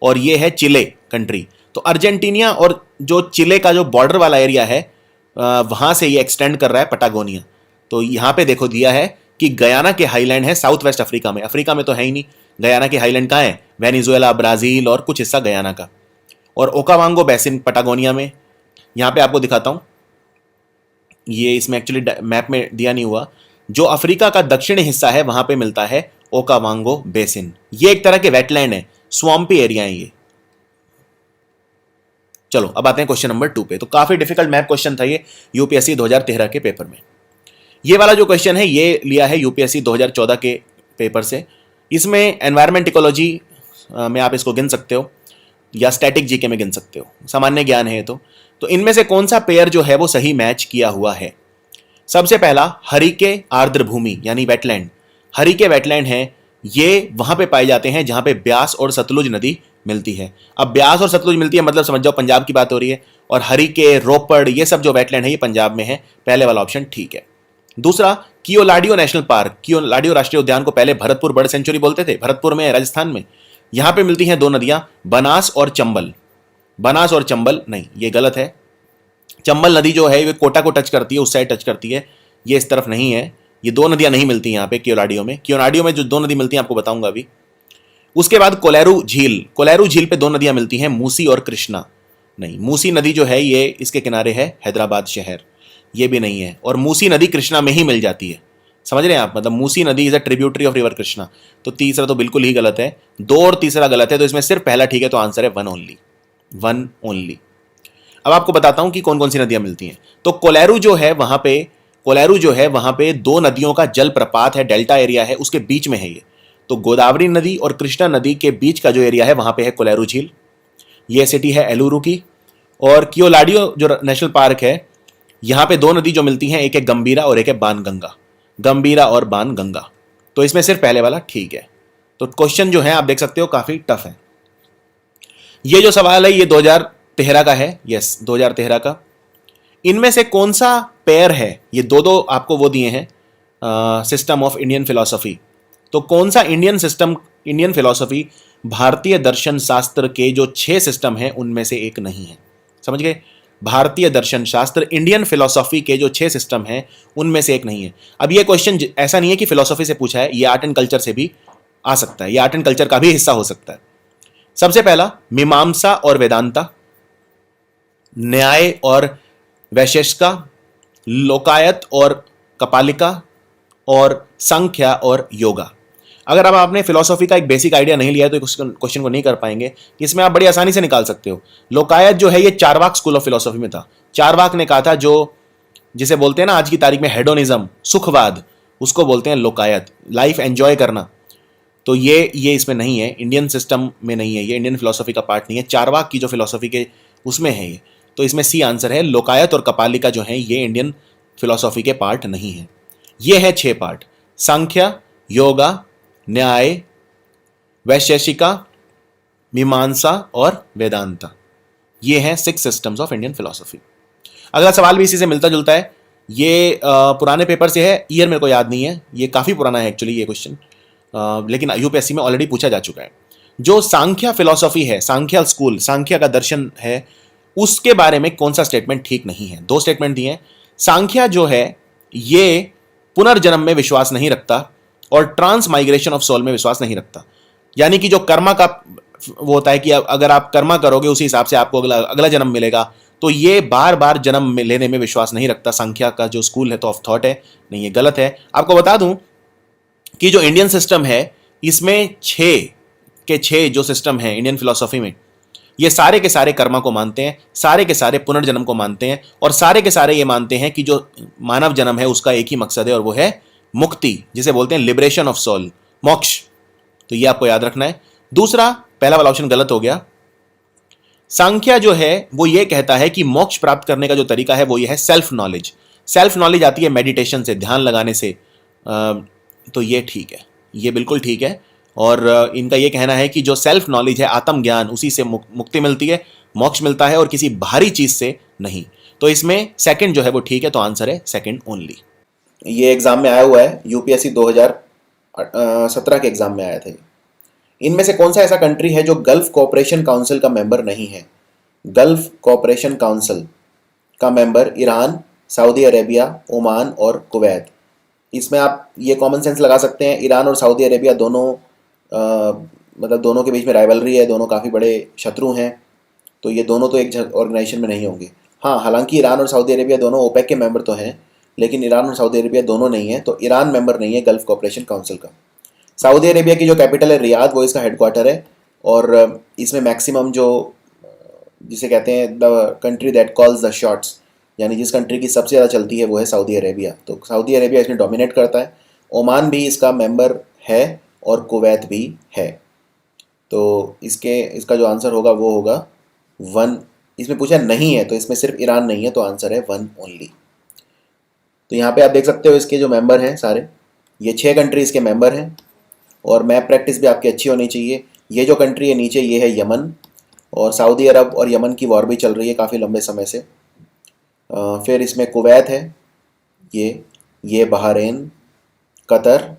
और ये है चिले कंट्री। तो अर्जेंटीना और जो चिले का जो बॉर्डर वाला एरिया है, वहां से ये एक्सटेंड कर रहा है पटागोनिया। तो यहां पे देखो दिया है कि गयाना के हाईलैंड है साउथ वेस्ट अफ्रीका में। अफ्रीका में तो है ही नहीं, गयाना के हाईलैंड कहाँ है? वेनेजुएला, ब्राजील और कुछ हिस्सा गयाना का। और ओकावांगो बेसिन पटागोनिया में। यहां पे आपको दिखाता हूं, ये इसमें एक्चुअली मैप में दिया नहीं हुआ। जो अफ्रीका का दक्षिणी हिस्सा है वहां पे मिलता है ओकावांगो बेसिन। ये एक तरह के वेटलैंड है, स्वम्पी एरिया है ये। चलो अब आते हैं क्वेश्चन नंबर 2 पे। तो काफी डिफिकल्ट मैथ क्वेश्चन था ये यूपीएससी 2013 के पेपर में। ये वाला जो क्वेश्चन है ये लिया है यूपीएससी 2014 के पेपर से। इसमें एनवायरमेंट इकोलॉजी में आप इसको गिन सकते हो या स्टैटिक जीके में गिन सकते हो, सामान्य ज्ञान है तो इनमें से कौन सा पेयर जो है वो सही मैच किया हुआ है। सबसे पहला हरिके आर्द्र भूमि यानी वेटलैंड। हरिके वेटलैंड है, ये वहां पे पाए जाते हैं जहां पे ब्यास और सतलुज नदी मिलती है। अब ब्यास और सतलुज मिलती है मतलब समझ जाओ पंजाब की बात हो रही है। और हरिके, रोपड़, ये सब जो वेटलैंड है ये पंजाब में है। पहले वाला ऑप्शन ठीक है। दूसरा कियोलाडियो नेशनल पार्क, कियोलाडियो राष्ट्रीय उद्यान को पहले भरतपुर बर्ड सेंचुरी बोलते थे, भरतपुर में राजस्थान में। यहां पे मिलती हैं दो नदियां, बनास और चंबल। बनास और चंबल नहीं, ये गलत है। चंबल नदी जो है ये कोटा को टच करती है, उस साइड टच करती है, ये इस तरफ नहीं है। ये दो नदियां नहीं मिलती यहाँ पे कियोलाडियो में। कियोलाडियो में जो दो नदी मिलती हैं आपको बताऊंगा अभी। उसके बाद कोलेरू झील, कोलेरू झील पे दो नदियां मिलती हैं, मूसी और कृष्णा। नहीं, मूसी नदी जो है ये इसके किनारे है, हैदराबाद शहर, ये भी नहीं है। और मूसी नदी कृष्णा में ही मिल जाती है, समझ रहे हैं आप, मतलब मूसी नदी is a tributary of river Krishna. तो तीसरा तो बिल्कुल ही गलत है, दो और तीसरा गलत है, तो इसमें सिर्फ पहला ठीक है। तो आंसर है वन ओनली, वन ओनली। अब आपको बताता हूं कि कौन कौन सी नदियां मिलती हैं। तो कोलेरू जो है वहां पे, कोलेरू जो है वहां पे दो नदियों का जल प्रपात है, डेल्टा एरिया है, उसके बीच में है ये। तो गोदावरी नदी और कृष्णा नदी के बीच का जो एरिया है वहां पे है कोलेरू झील। ये सिटी है एलुरु की। और कियोलाडियो जो नेशनल पार्क है, यहां पे दो नदी जो मिलती हैं, एक है गंभीरा और एक है बाणगंगा। गंभीरा और बाणगंगा। तो इसमें सिर्फ पहले वाला ठीक है। तो क्वेश्चन जो है आप देख सकते हो काफी टफ है। ये जो सवाल है ये 2013 का है, यस 2013 का। इनमें से कौन सा पेयर है, ये दो दो आपको वो दिए हैं, सिस्टम ऑफ इंडियन फिलॉसफी। तो कौन सा इंडियन सिस्टम, इंडियन फिलॉसफी भारतीय दर्शन शास्त्र के जो 6 सिस्टम हैं उनमें से एक नहीं है, समझ गए। भारतीय दर्शन शास्त्र, इंडियन फिलॉसफी के जो 6 सिस्टम हैं उनमें से एक नहीं है। अब ये क्वेश्चन ऐसा नहीं है कि फिलॉसफी से पूछा है, ये आर्ट एंड कल्चर से भी आ सकता है, ये आर्ट एंड कल्चर का भी हिस्सा हो सकता है। सबसे पहला मीमांसा और वेदांता, न्याय और वैशेषिका, लोकायत और कपालिका, और संख्या और योगा। अगर अब आपने फिलॉसफी का एक बेसिक आइडिया नहीं लिया है तो क्वेश्चन को नहीं कर पाएंगे। इसमें आप बड़ी आसानी से निकाल सकते हो। लोकायत जो है ये चारवाक स्कूल ऑफ फिलॉसफी में था। चारवाक ने कहा था, जो जिसे बोलते हैं ना आज की तारीख में हेडोनिज्म, सुखवाद, उसको बोलते हैं लोकायत, लाइफ एंजॉय करना। तो ये इसमें नहीं है, इंडियन सिस्टम में नहीं है, ये इंडियन फिलॉसफी का पार्ट नहीं है। चारवाक की जो फिलॉसफी के उसमें है ये। तो इसमें सी आंसर है। लोकायत और कपालिका जो है ये इंडियन फिलॉसफी के पार्ट नहीं है। ये है 6 पार्ट, सांख्य, योगा, न्याय, वैशेषिका, मीमांसा और वेदांता। ये हैं 6 सिस्टम्स ऑफ इंडियन फिलॉसफी। अगला सवाल भी इसी से मिलता जुलता है। ये पुराने पेपर से है, ईयर मेरे को याद नहीं है, ये काफ़ी पुराना है एक्चुअली ये क्वेश्चन, लेकिन यूपीएससी में ऑलरेडी पूछा जा चुका है। जो सांख्य फिलॉसफी है, सांख्य स्कूल, सांख्य का दर्शन है, उसके बारे में कौन सा स्टेटमेंट ठीक नहीं है। 2 स्टेटमेंट दिए हैं। सांख्य जो है ये पुनर्जन्म में विश्वास नहीं रखता और ट्रांस माइग्रेशन ऑफ सोल में विश्वास नहीं रखता। यानी कि जो कर्मा का वो होता है कि अगर आप कर्मा करोगे उसी हिसाब से आपको अगला जन्म मिलेगा, तो ये बार बार जन्म लेने में विश्वास नहीं रखता। सांख्य का जो स्कूल है तो ऑफ थॉट है, नहीं ये गलत है। आपको बता दूं कि जो इंडियन सिस्टम है इसमें 6 के 6 जो सिस्टम है इंडियन फिलॉसफी में, ये सारे के सारे कर्मा को मानते हैं, सारे के सारे पुनर्जन्म को मानते हैं, और सारे के सारे ये मानते हैं कि जो मानव जन्म है उसका एक ही मकसद है और वो है मुक्ति, जिसे बोलते हैं लिबरेशन ऑफ सोल, मोक्ष। तो ये आपको याद रखना है। दूसरा, पहला वाला ऑप्शन गलत हो गया। सांख्य जो है वो ये कहता है कि मोक्ष प्राप्त करने का जो तरीका है वो ये है सेल्फ नॉलेज। सेल्फ नॉलेज आती है मेडिटेशन से, ध्यान लगाने से। तो ये ठीक है, ये बिल्कुल ठीक है। और इनका ये कहना है कि जो सेल्फ नॉलेज है, आत्मज्ञान, उसी से मुक्ति मिलती है, मोक्ष मिलता है, और किसी बाहरी चीज से नहीं। तो इसमें सेकंड जो है वो ठीक है, तो आंसर है सेकंड ओनली। ये एग्जाम में आया हुआ है, यूपीएससी 2017 के एग्जाम में आया था। इनमें से कौन सा ऐसा कंट्री है जो गल्फ कोऑपरेशन काउंसिल का मेंबर नहीं है। गल्फ कोऑपरेशन काउंसिल का member Iran, Saudi Arabia, Oman और कुवैत। इसमें आप ये कॉमन सेंस लगा सकते हैं, ईरान और सऊदी अरेबिया दोनों मतलब दोनों के बीच में राइवलरी है, दोनों काफ़ी बड़े शत्रु हैं, तो ये दोनों तो एक ऑर्गेनाइजेशन में नहीं होंगे। हाँ, हालांकि ईरान और सऊदी अरेबिया दोनों ओपेक के मेंबर तो हैं, लेकिन ईरान और सऊदी अरेबिया दोनों नहीं हैं, तो ईरान मेंबर नहीं है गल्फ कोऑपरेशन काउंसिल का। सऊदी अरेबिया की जो कैपिटल है रियाद, वो इसका हेडक्वार्टर है। और इसमें मैक्सिमम जो जिसे कहते हैं the country that calls the shots, यानी जिस कंट्री की सबसे ज़्यादा चलती है वो है सऊदी अरेबिया। तो सऊदी अरेबिया इसमें डोमिनेट करता है। ओमान भी इसका मेंबर है और कुवैत भी है। तो इसका जो आंसर होगा वो होगा 1। इसमें पूछा नहीं है तो इसमें सिर्फ ईरान नहीं है, तो आंसर है 1 ओनली। तो यहाँ पे आप देख सकते हो इसके जो मेंबर हैं सारे, ये 6 कंट्री इसके मेंबर हैं। और मैप प्रैक्टिस भी आपकी अच्छी होनी चाहिए। ये जो कंट्री है नीचे, ये है यमन, और सऊदी अरब और यमन की वॉर भी चल रही है काफ़ी लंबे समय से। फिर इसमें कुवैत है, ये बहरीन, कतर,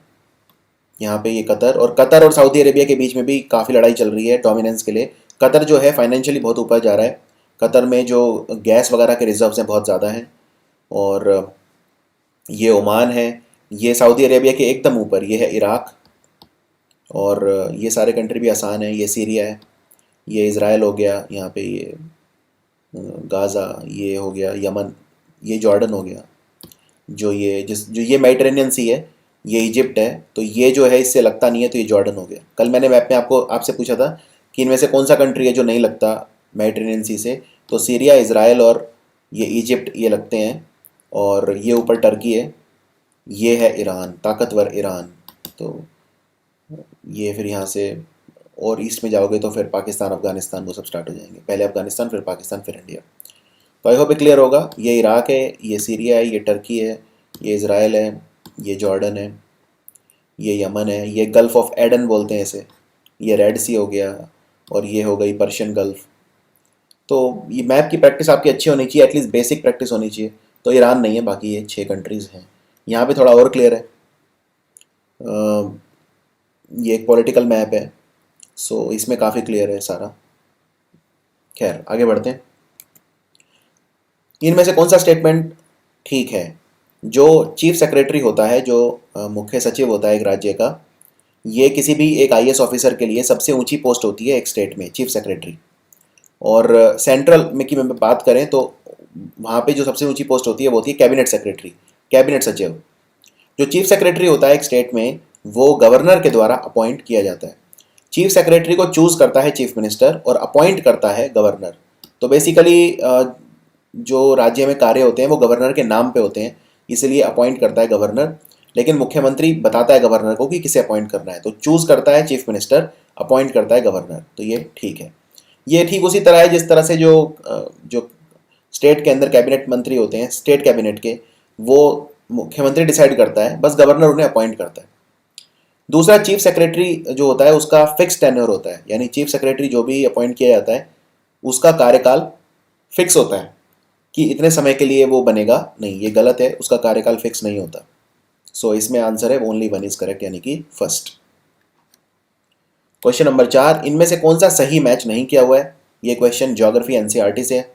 यहाँ पे ये कतर, और कतर और सऊदी अरेबिया के बीच में भी काफ़ी लड़ाई चल रही है डोमिनेंस के लिए। कतर जो है फाइनेंशियली बहुत ऊपर जा रहा है। कतर में जो गैस वगैरह के रिजर्व्स हैं बहुत ज़्यादा हैं। और ये ओमान है, ये सऊदी अरेबिया के एकदम ऊपर ये है इराक, और ये सारे कंट्री भी आसान है। ये सीरिया है, ये इज़राइल हो गया, यहाँ पे ये गाज़ा, ये हो गया यमन, ये जॉर्डन हो गया, जो ये मेडिटेरेनियन सी है, ये इजिप्ट है। तो ये जो है इससे लगता नहीं है, तो ये जॉर्डन हो गया। कल मैंने मैप में आपसे पूछा था कि इनमें से कौन सा कंट्री है जो नहीं लगता मेडिटेरेनियन सी से, तो सीरिया, इज़राइल और ये इजिप्ट ये लगते हैं। और ये ऊपर टर्की है, ये है ईरान, ताकतवर ईरान। तो ये फिर यहाँ से और ईस्ट में जाओगे तो फिर पाकिस्तान, अफगानिस्तान, वो सब स्टार्ट हो जाएंगे। पहले अफगानिस्तान, फिर पाकिस्तान, फिर इंडिया। तो आई होप क्लियर होगा। ये इराक है, ये सीरिया है, ये टर्की है, ये इज़राइल है, ये जॉर्डन है, ये यमन है, ये गल्फ़ ऑफ एडन बोलते हैं इसे, ये रेड सी हो गया, और ये हो गई पर्शियन गल्फ़। तो ये मैप की प्रैक्टिस आपकी अच्छी होनी चाहिए, एटलीस्ट बेसिक प्रैक्टिस होनी चाहिए। तो ईरान नहीं है, बाकी ये 6 कंट्रीज़ हैं। यहाँ पे थोड़ा और क्लियर है। ये एक पॉलिटिकल मैप है, सो इसमें काफ़ी क्लियर है सारा। खैर आगे बढ़ते हैं। इनमें से कौन सा स्टेटमेंट ठीक है? जो चीफ सेक्रेटरी होता है, जो मुख्य सचिव होता है एक राज्य का, ये किसी भी एक आईएएस ऑफिसर के लिए सबसे ऊंची पोस्ट होती है एक स्टेट में, चीफ सेक्रेटरी। और सेंट्रल में की मैं बात करें तो वहाँ पे जो सबसे ऊंची पोस्ट होती है वो होती है कैबिनेट सेक्रेटरी, कैबिनेट सचिव। जो चीफ सेक्रेटरी होता है एक स्टेट में, वो गवर्नर के द्वारा अपॉइंट किया जाता है। चीफ सेक्रेटरी को चूज करता है चीफ मिनिस्टर और अपॉइंट करता है गवर्नर। तो बेसिकली जो राज्य में कार्य होते हैं वो गवर्नर के नाम पे होते हैं, इसलिए अपॉइंट करता है गवर्नर। लेकिन मुख्यमंत्री बताता है गवर्नर को कि किसे अपॉइंट करना है, तो चूज करता है चीफ मिनिस्टर, अपॉइंट करता है गवर्नर। तो ये ठीक है। ये ठीक उसी तरह है जिस तरह से जो स्टेट के अंदर कैबिनेट मंत्री होते हैं, स्टेट कैबिनेट के, वो मुख्यमंत्री डिसाइड करता है, बस गवर्नर उन्हें अपॉइंट करता है। दूसरा, चीफ सेक्रेटरी जो होता है उसका फिक्स टेन्योर होता है, यानी चीफ सेक्रेटरी जो भी अपॉइंट किया जाता है उसका कार्यकाल फिक्स होता है कि इतने समय के लिए वो बनेगा। नहीं, ये गलत है, उसका कार्यकाल फिक्स नहीं होता। सो इसमें आंसर है ओनली 1 इज करेक्ट, यानी कि फर्स्ट। क्वेश्चन नंबर 4, इनमें से कौन सा सही मैच नहीं किया हुआ है? ये क्वेश्चन ज्योग्राफी एनसीईआरटी से है।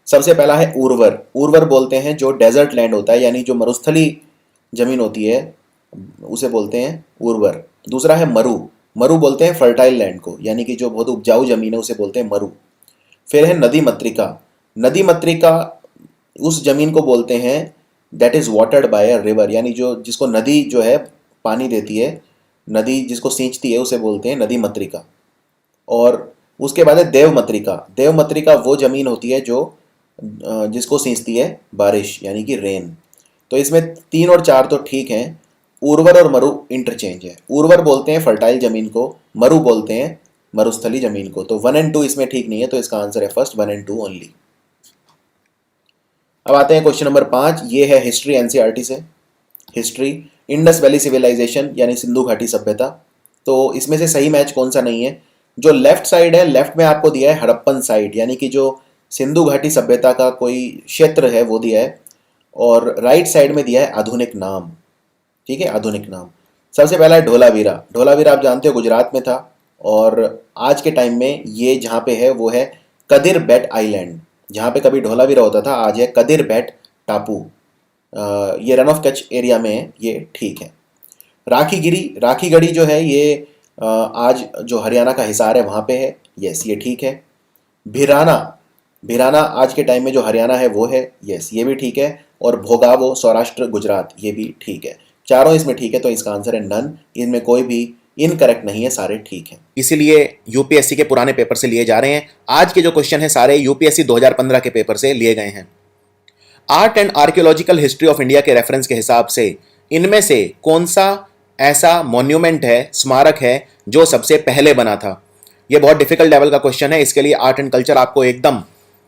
सबसे पहला है उर्वर। उर्वर बोलते हैं जो डेजर्ट लैंड होता है, यानी जो मरुस्थली जमीन होती है उसे बोलते हैं उर्वर। दूसरा है मरु। मरु बोलते हैं फर्टाइल लैंड को, यानी कि जो बहुत उपजाऊ जमीन है उसे बोलते हैं मरु। फिर है नदी मत्रिका। नदी मत्रिका उस जमीन को बोलते हैं that is watered by a river, यानी जिसको नदी जो है पानी देती है, नदी जिसको सींचती है उसे बोलते हैं नदी मत्रिका। और उसके बाद है देव मत्रिका। देव मत्रिका वो जमीन होती है जिसको सींचती है बारिश, यानी कि रेन। तो इसमें 3 और 4 तो ठीक हैं। उर्वर और मरु इंटरचेंज है। उर्वर बोलते हैं फर्टाइल जमीन को, मरु बोलते हैं मरुस्थली जमीन को। तो 1 और 2 इसमें ठीक नहीं है, तो इसका आंसर है फर्स्ट 1 और 2 ओनली। अब आते हैं क्वेश्चन नंबर 5। ये है हिस्ट्री एनसीईआरटी से। हिस्ट्री, इंडस वैली सिविलाइजेशन यानी सिंधु घाटी सभ्यता। तो इसमें से सही मैच कौन सा नहीं है? जो लेफ्ट साइड है, लेफ्ट में आपको दिया है हड़प्पन साइड, यानी कि जो सिंधु घाटी सभ्यता का कोई क्षेत्र है वो दिया है, और राइट साइड में दिया है आधुनिक नाम। ठीक है, आधुनिक नाम। सबसे पहला है ढोलावीरा। ढोलावीरा आप जानते हो गुजरात में था, और आज के टाइम में ये जहाँ पे है वो है कदिर बेट आइलैंड। जहाँ पे कभी ढोलावीरा होता था आज है कदिर बेट टापू। ये रन ऑफ कच्छ एरिया में है, ये ठीक है। राखीगिरी, राखीगढ़ी जो है ये आज जो हरियाणा का हिसार है वहाँ पे है, यस ये ठीक है। भिराना, भिराना आज के टाइम में जो हरियाणा है वो है, यस ये भी ठीक है। और भोगावो सौराष्ट्र गुजरात, ये भी ठीक है। चारों इसमें ठीक है, तो इसका आंसर है नन। इनमें कोई भी इनकरेक्ट नहीं है, सारे ठीक हैं। इसीलिए यूपीएससी के पुराने पेपर से लिए जा रहे हैं। आज के जो क्वेश्चन है सारे यूपीएससी 2015 के पेपर से लिए गए हैं। Art and archaeological history of India के रेफरेंस के हिसाब से इनमें से कौन सा ऐसा मॉन्यूमेंट है, स्मारक है, जो सबसे पहले बना था? यह बहुत डिफिकल्ट लेवल का क्वेश्चन है। इसके लिए आर्ट एंड कल्चर आपको एकदम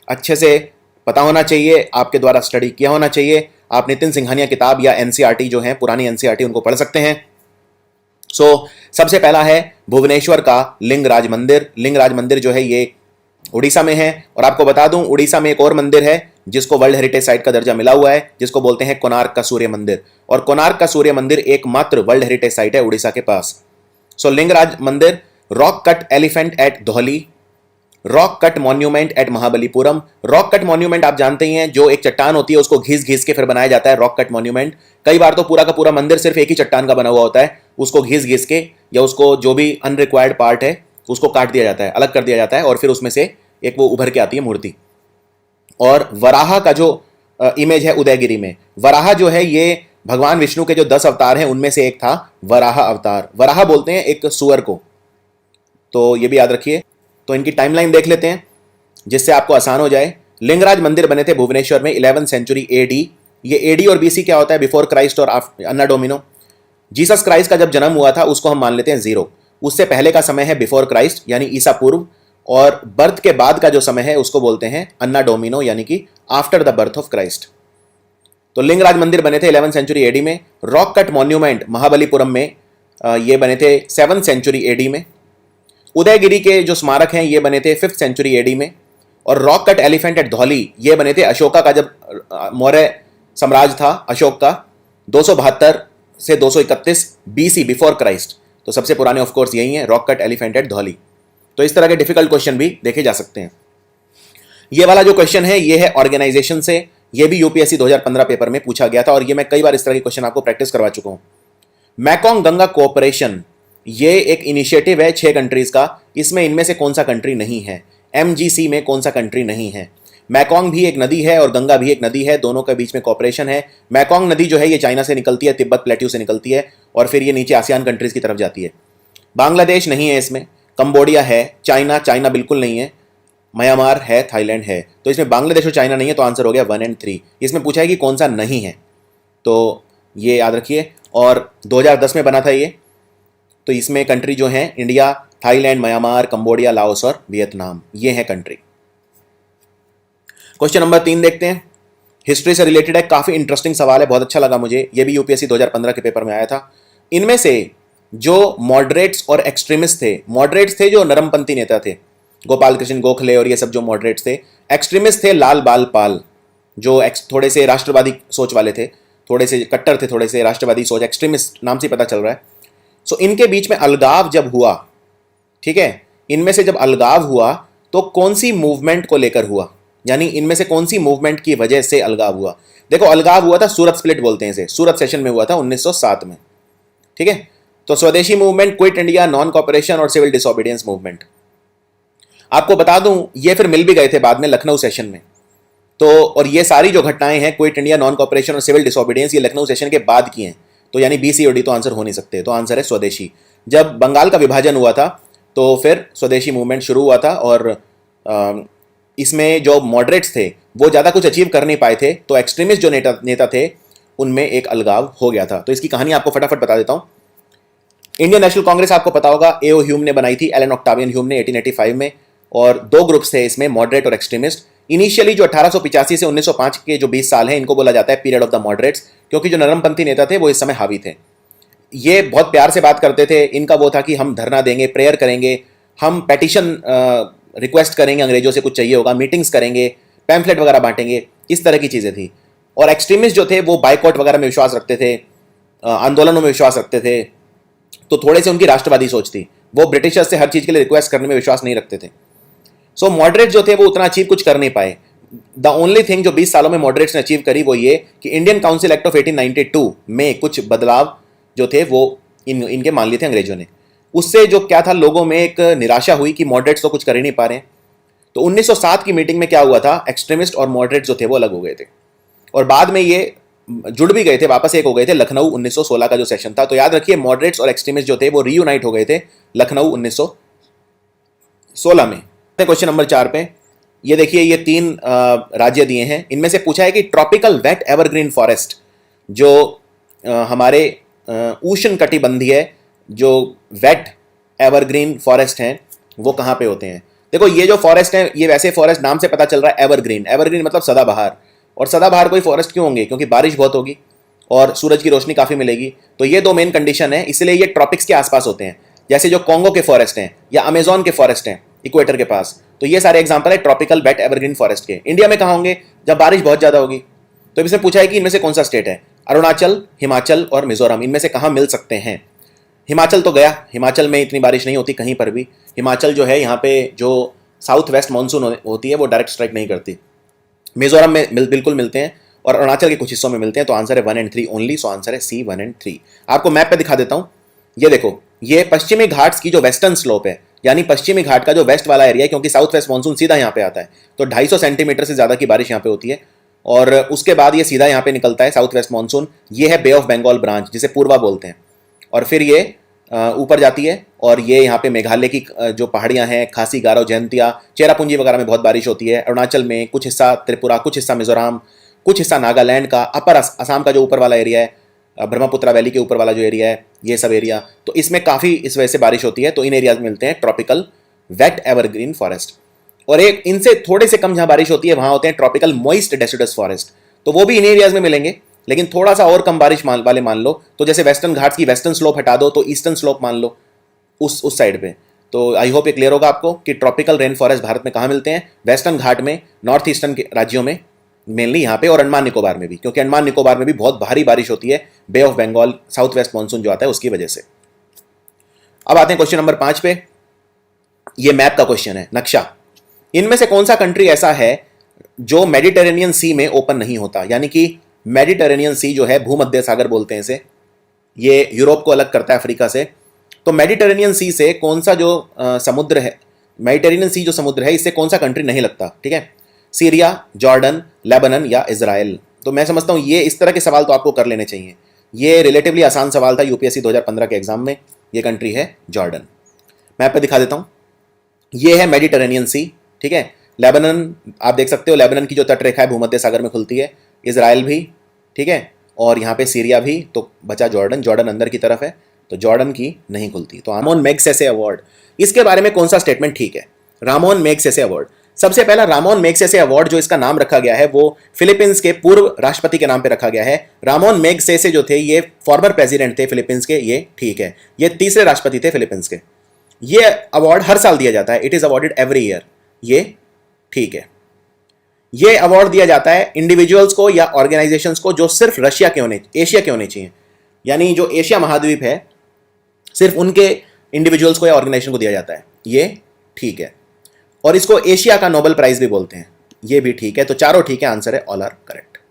अच्छे से पता होना चाहिए, आपके द्वारा स्टडी किया होना चाहिए। आप नितिन सिंघानिया किताब या एनसीईआरटी जो है, पुरानी एनसीईआरटी, उनको पढ़ सकते हैं। सबसे पहला है भुवनेश्वर का लिंगराज मंदिर। लिंगराज मंदिर जो है ये उड़ीसा में है। और आपको बता दूं, उड़ीसा में एक और मंदिर है जिसको वर्ल्ड हेरिटेज साइट का दर्जा मिला हुआ है, जिसको बोलते हैं कोणार्क का सूर्य मंदिर। और कोणार्क का सूर्य मंदिर एकमात्र वर्ल्ड हेरिटेज साइट है उड़ीसा के पास। लिंगराज मंदिर, rock cut elephant at Dhauli, rock cut monument at Mahabalipuram. Rock cut monument आप जानते ही हैं, जो एक चट्टान होती है उसको घिस घिस के फिर बनाया जाता है, रॉक कट मॉन्यूमेंट। कई बार तो पूरा का पूरा मंदिर सिर्फ एक ही चट्टान का बना हुआ होता है, उसको घिस घिस के या उसको जो भी अनरिक्वायर्ड पार्ट है उसको काट दिया जाता है, अलग कर दिया जाता है, और फिर उसमें से एक वो उभर के आती है मूर्ति। और वराह का जो इमेज है उदयगिरी में, वराह जो है ये भगवान विष्णु के जो 10 अवतार हैं उनमें से एक था वराह अवतार। वराह बोलते हैं एक सुअर को, तो ये भी याद रखिए। तो इनकी टाइमलाइन देख लेते हैं जिससे आपको आसान हो जाए। लिंगराज मंदिर बने थे भुवनेश्वर में 11th सेंचुरी एडी। ये एडी और बीसी क्या होता है? बिफोर क्राइस्ट और अन्ना डोमिनो। जीसस क्राइस्ट का जब जन्म हुआ था उसको हम मान लेते हैं 0। उससे पहले का समय है बिफोर क्राइस्ट यानी ईसा पूर्व, और बर्थ के बाद का जो समय है उसको बोलते हैं अन्ना डोमिनो यानी कि after the birth of Christ. तो लिंगराज मंदिर बने थे 11th सेंचुरी एडी में। रॉक कट मॉन्यूमेंट महाबलीपुरम में ये बने थे 7th सेंचुरी एडी में। उदयगिरी के जो स्मारक हैं ये बने थे 5th सेंचुरी एडी में। और rock cut elephant at Dhauli ये बने थे अशोका का, जब मौर्य साम्राज्य था अशोक का, 272 से 231 बीसी बिफोर क्राइस्ट। तो सबसे पुराने ऑफ कोर्स यही हैं, rock cut elephant at Dhauli. तो इस तरह के डिफिकल्ट क्वेश्चन भी देखे जा सकते हैं। ये वाला जो क्वेश्चन है ये है ऑर्गेनाइजेशन से। ये भी यूपीएससी 2015 पेपर में पूछा गया था और ये मैं कई बार इस तरह के क्वेश्चन आपको प्रैक्टिस करवा चुका हूं। मैकोंग गंगा कोऑपरेशन ये एक इनिशिएटिव है 6 कंट्रीज का। इसमें इनमें से कौन सा कंट्री नहीं है? एमजीसी में कौन सा कंट्री नहीं है? मैकोंग भी एक नदी है और गंगा भी एक नदी है, दोनों के बीच में कोऑपरेशन है। मैकोंग नदी जो है ये चाइना से निकलती है, तिब्बत प्लेट्यू से निकलती है और फिर ये नीचे आसियान कंट्रीज की तरफ जाती है। बांग्लादेश नहीं है इसमें, कंबोडिया है, चाइना बिल्कुल नहीं है, म्यांमार है, थाईलैंड है। तो इसमें बांग्लादेश और चाइना नहीं है, तो आंसर हो गया 1 और 3। इसमें पूछा है कि कौन सा नहीं है, तो ये याद रखिए। और 2010 में बना था ये। तो इसमें कंट्री जो है India, Thailand, Myanmar, Cambodia, Laos और वियतनाम, ये है कंट्री। क्वेश्चन नंबर 3 देखते हैं। हिस्ट्री से रिलेटेड है, काफी इंटरेस्टिंग सवाल है, बहुत अच्छा लगा मुझे। ये भी यूपीएससी 2015 के पेपर में आया था। इनमें से जो मॉडरेट्स और एक्सट्रीमिस्ट थे, मॉडरेट्स थे जो नरमपंथी नेता थे, गोपाल कृष्ण गोखले और ये सब जो मॉडरेट्स थे। एक्सट्रीमिस्ट थे लाल बाल पाल, जो थोड़े से राष्ट्रवादी सोच वाले थे, थोड़े से कट्टर थे, थोड़े से राष्ट्रवादी सोच। एक्सट्रीमिस्ट नाम से पता चल रहा है। इनके बीच में अलगाव जब हुआ, ठीक है, इनमें से जब अलगाव हुआ तो कौन सी मूवमेंट को लेकर हुआ, यानी इनमें से कौन सी मूवमेंट की वजह से अलगाव हुआ? देखो, अलगाव हुआ था, सूरत स्प्लिट बोलते हैं इसे, सूरत सेशन में हुआ था 1907 में, ठीक है। तो स्वदेशी movement, quit India, non cooperation और सिविल डिसोबीडियंस मूवमेंट। आपको बता दूं ये फिर मिल भी गए थे बाद में लखनऊ सेशन में। तो और ये सारी जो घटनाएं हैं, क्विट इंडिया, नॉन कॉपरेशन और सिविल डिसोबीडियंस, ये लखनऊ सेशन के बाद की हैं। तो यानी बी, सी और डी तो आंसर हो नहीं सकते। तो आंसर है स्वदेशी। जब बंगाल का विभाजन हुआ था तो फिर स्वदेशी मूवमेंट शुरू हुआ था और इसमें जो मॉडरेट्स थे वो ज़्यादा कुछ अचीव कर नहीं पाए थे, तो एक्सट्रीमिस्ट जो नेता थे उनमें एक अलगाव हो गया था। तो इसकी कहानी आपको फटाफट बता देता हूँ। इंडियन नेशनल कांग्रेस आपको पता होगा, एओ ह्यूम ने बनाई थी, एलन ऑक्टावियन ह्यूम ने 1885 में। और 2 ग्रुप्स थे इसमें, मॉडरेट और एक्सट्रीमिस्ट। इनिशियली जो 1885 से 1905 के जो 20 साल हैं, इनको बोला जाता है पीरियड ऑफ द मॉडरेट्स, क्योंकि जो नरमपंथी नेता थे वो इस समय हावी थे। ये बहुत प्यार से बात करते थे। इनका वो था कि हम धरना देंगे, प्रेयर करेंगे, हम पेटिशन रिक्वेस्ट करेंगे, अंग्रेजों से कुछ चाहिए होगा, मीटिंग्स करेंगे, पैम्फलेट वगैरह बांटेंगे, इस तरह की चीज़ें थी। और एक्सट्रीमिस्ट जो थे वो बाइकआउट वगैरह में विश्वास रखते थे, आंदोलनों में विश्वास रखते थे। तो थोड़े से उनकी राष्ट्रवादी सोच थी, वो ब्रिटिशर्स से हर चीज़ के लिए रिक्वेस्ट करने में विश्वास नहीं रखते थे। सो मॉडरेट जो थे वो उतना अचीव कुछ कर नहीं पाए। द ओनली थिंग जो 20 सालों में मॉडरेट्स ने अचीव करी वो ये कि इंडियन काउंसिल एक्ट ऑफ 1892 में कुछ बदलाव जो थे वो इनके मान लिए थे अंग्रेजों ने। उससे जो क्या था, लोगों में एक निराशा हुई कि मॉडरेट्स तो कुछ कर ही नहीं पा रहे। तो 1907 की मीटिंग में क्या हुआ था, एक्सट्रीमिस्ट और मॉडरेट जो थे वो अलग हो गए थे। और बाद में ये जुड़ भी गए थे, वापस एक हो गए थे लखनऊ 1916 का जो सेशन था। तो याद रखिए मॉडरेट्स और एक्सट्रीमिस्ट जो थे वो रीयूनाइट हो गए थे लखनऊ 1916 में। क्वेश्चन नंबर 4 पे ये देखिए, ये 3 राज्य दिए हैं, इनमें से पूछा है कि ट्रॉपिकल वेट एवरग्रीन फॉरेस्ट जो हमारे उष्ण कटिबंधीय जो वेट एवरग्रीन फॉरेस्ट हैं वो कहाँ पे होते हैं। देखो ये जो फॉरेस्ट है ये वैसे फॉरेस्ट नाम से पता चल रहा है एवरग्रीन, एवरग्रीन मतलब सदाबहार। और सदाबहार कोई फॉरेस्ट क्यों होंगे, क्योंकि बारिश बहुत होगी और सूरज की रोशनी काफ़ी मिलेगी। तो ये 2 मेन कंडीशन है, इसलिए ये ट्रॉपिक्स के आसपास होते हैं। जैसे जो कॉन्गो के फॉरेस्ट हैं या अमेजोन के फॉरेस्ट हैं इक्वेटर के पास, तो ये सारे एग्जाम्पल है ट्रॉपिकल वेट एवरग्रीन फॉरेस्ट के। इंडिया में कहाँ होंगे, जब बारिश बहुत ज़्यादा होगी। तो इसमें पूछा है कि इनमें से कौन सा स्टेट है, अरुणाचल, हिमाचल और मिजोरम, इनमें से कहाँ मिल सकते हैं। हिमाचल तो गया, हिमाचल में इतनी बारिश नहीं होती कहीं पर भी। हिमाचल जो है यहाँ पे जो साउथ वेस्ट मानसून होती है वो डायरेक्ट स्ट्राइक नहीं करती। मिजोरम में बिल्कुल मिलते हैं और अरुणाचल के कुछ हिस्सों में मिलते हैं। तो आंसर है 1 और 3 ओनली। सो आंसर है C 1 और 3। आपको मैप पे दिखा देता हूँ, ये देखो ये पश्चिमी घाट्स की जो वेस्टर्न स्लोप है, यानी पश्चिमी घाट का जो वेस्ट वाला एरिया है, क्योंकि साउथ वेस्ट मानसून सीधा यहाँ पे आता है तो 250 सेंटीमीटर से ज़्यादा की बारिश यहाँ पे होती है। और उसके बाद ये सीधा यहाँ पे निकलता है साउथ वेस्ट मानसून। ये है बे ऑफ बंगाल ब्रांच जिसे पूर्वा बोलते हैं, और फिर ये ऊपर जाती है और ये यहाँ पे मेघालय की जो पहाड़ियाँ हैं, खासी, गारो, जयंतिया, चेरापूंजी वगैरह में बहुत बारिश होती है। अरुणाचल में कुछ हिस्सा, त्रिपुरा, कुछ हिस्सा मिजोरम, कुछ हिस्सा नागालैंड का, अपर असम का जो ऊपर वाला एरिया है, ब्रह्मपुत्रा वैली के ऊपर वाला जो एरिया है, ये सब एरिया, तो इसमें काफ़ी इस वजह से बारिश होती है। तो इन एरियाज में मिलते हैं ट्रॉपिकल वेट एवरग्रीन फॉरेस्ट। और एक इनसे थोड़े से कम जहाँ बारिश होती है वहाँ होते हैं ट्रॉपिकल मॉइस्ट डेसिडस फॉरेस्ट, तो वो भी इन एरियाज में मिलेंगे, लेकिन थोड़ा सा और कम बारिश वाले मान लो। तो जैसे वेस्टर्न घाट्स की वेस्टर्न स्लोप हटा दो तो ईस्टर्न स्लोप मान लो उस साइड पे। तो आई होप ये क्लियर होगा आपको कि ट्रॉपिकल रेन फॉरेस्ट भारत में कहाँ मिलते हैं, वेस्टर्न घाट में, नॉर्थ ईस्टर्न के राज्यों में मेनली यहाँ पे, और अंडमान निकोबार में भी, क्योंकि अंडमान निकोबार में भी बहुत भारी बारिश होती है Bay of Bengal south west monsoon जो आता है उसकी वजह से। अब आते हैं क्वेश्चन नंबर 5 पे। ये मैप का क्वेश्चन है, नक्शा। इनमें से कौन सा कंट्री ऐसा है जो मेडिटेरेनियन सी में ओपन नहीं होता, यानी कि मेडिटेरेनियन सी जो है भूमध्य सागर बोलते हैं इसे, ये यूरोप को अलग करता है अफ्रीका से। तो मेडिटेरेनियन सी से कौन सा जो समुद्र है, मेडिटेरेनियन सी जो समुद्र है इससे कौन सा कंट्री नहीं लगता, ठीक है, सीरिया, जॉर्डन, लेबनन या इजराइल। तो मैं समझता हूँ ये इस तरह के सवाल तो आपको कर लेने चाहिए। ये रिलेटिवली आसान सवाल था यूपीएससी 2015 के एग्जाम में। ये कंट्री है जॉर्डन। मैप पे दिखा देता हूँ, ये है मेडिटेरेनियन सी, ठीक है। लेबनन आप देख सकते हो, लेबनन की जो तटरेखा है भूमध्य सागर में खुलती है। इजराइल भी, ठीक है, और यहाँ पे सीरिया भी। तो बचा जॉर्डन, जॉर्डन अंदर की तरफ है तो जॉर्डन की नहीं खुलती। तो रामोन मैग्सेसे अवार्ड, इसके बारे में कौन सा स्टेटमेंट ठीक है। रामोन मैग्सेसे अवार्ड, सबसे पहला रामोन मैग्सेसे अवार्ड जो इसका नाम रखा गया है वो फिलीपींस के पूर्व राष्ट्रपति के नाम पे रखा गया है। रामोन मैग्सेसे जो थे ये फॉर्मर प्रेसिडेंट थे फिलीपींस के, ये ठीक है, ये तीसरे राष्ट्रपति थे फिलीपींस के। ये अवार्ड हर साल दिया जाता है, it is awarded every year, ये ठीक है। ये अवार्ड दिया जाता है इंडिविजुअल्स को या ऑर्गेनाइजेशंस को जो सिर्फ रशिया के होने, एशिया के होने चाहिए, यानी जो एशिया महाद्वीप है सिर्फ उनके इंडिविजुअल्स को या ऑर्गेनाइजेशन को दिया जाता है, ये ठीक है। और इसको एशिया का नोबेल प्राइज भी बोलते हैं, ये भी ठीक है। तो चारों ठीक है, आंसर है ऑल आर करेक्ट।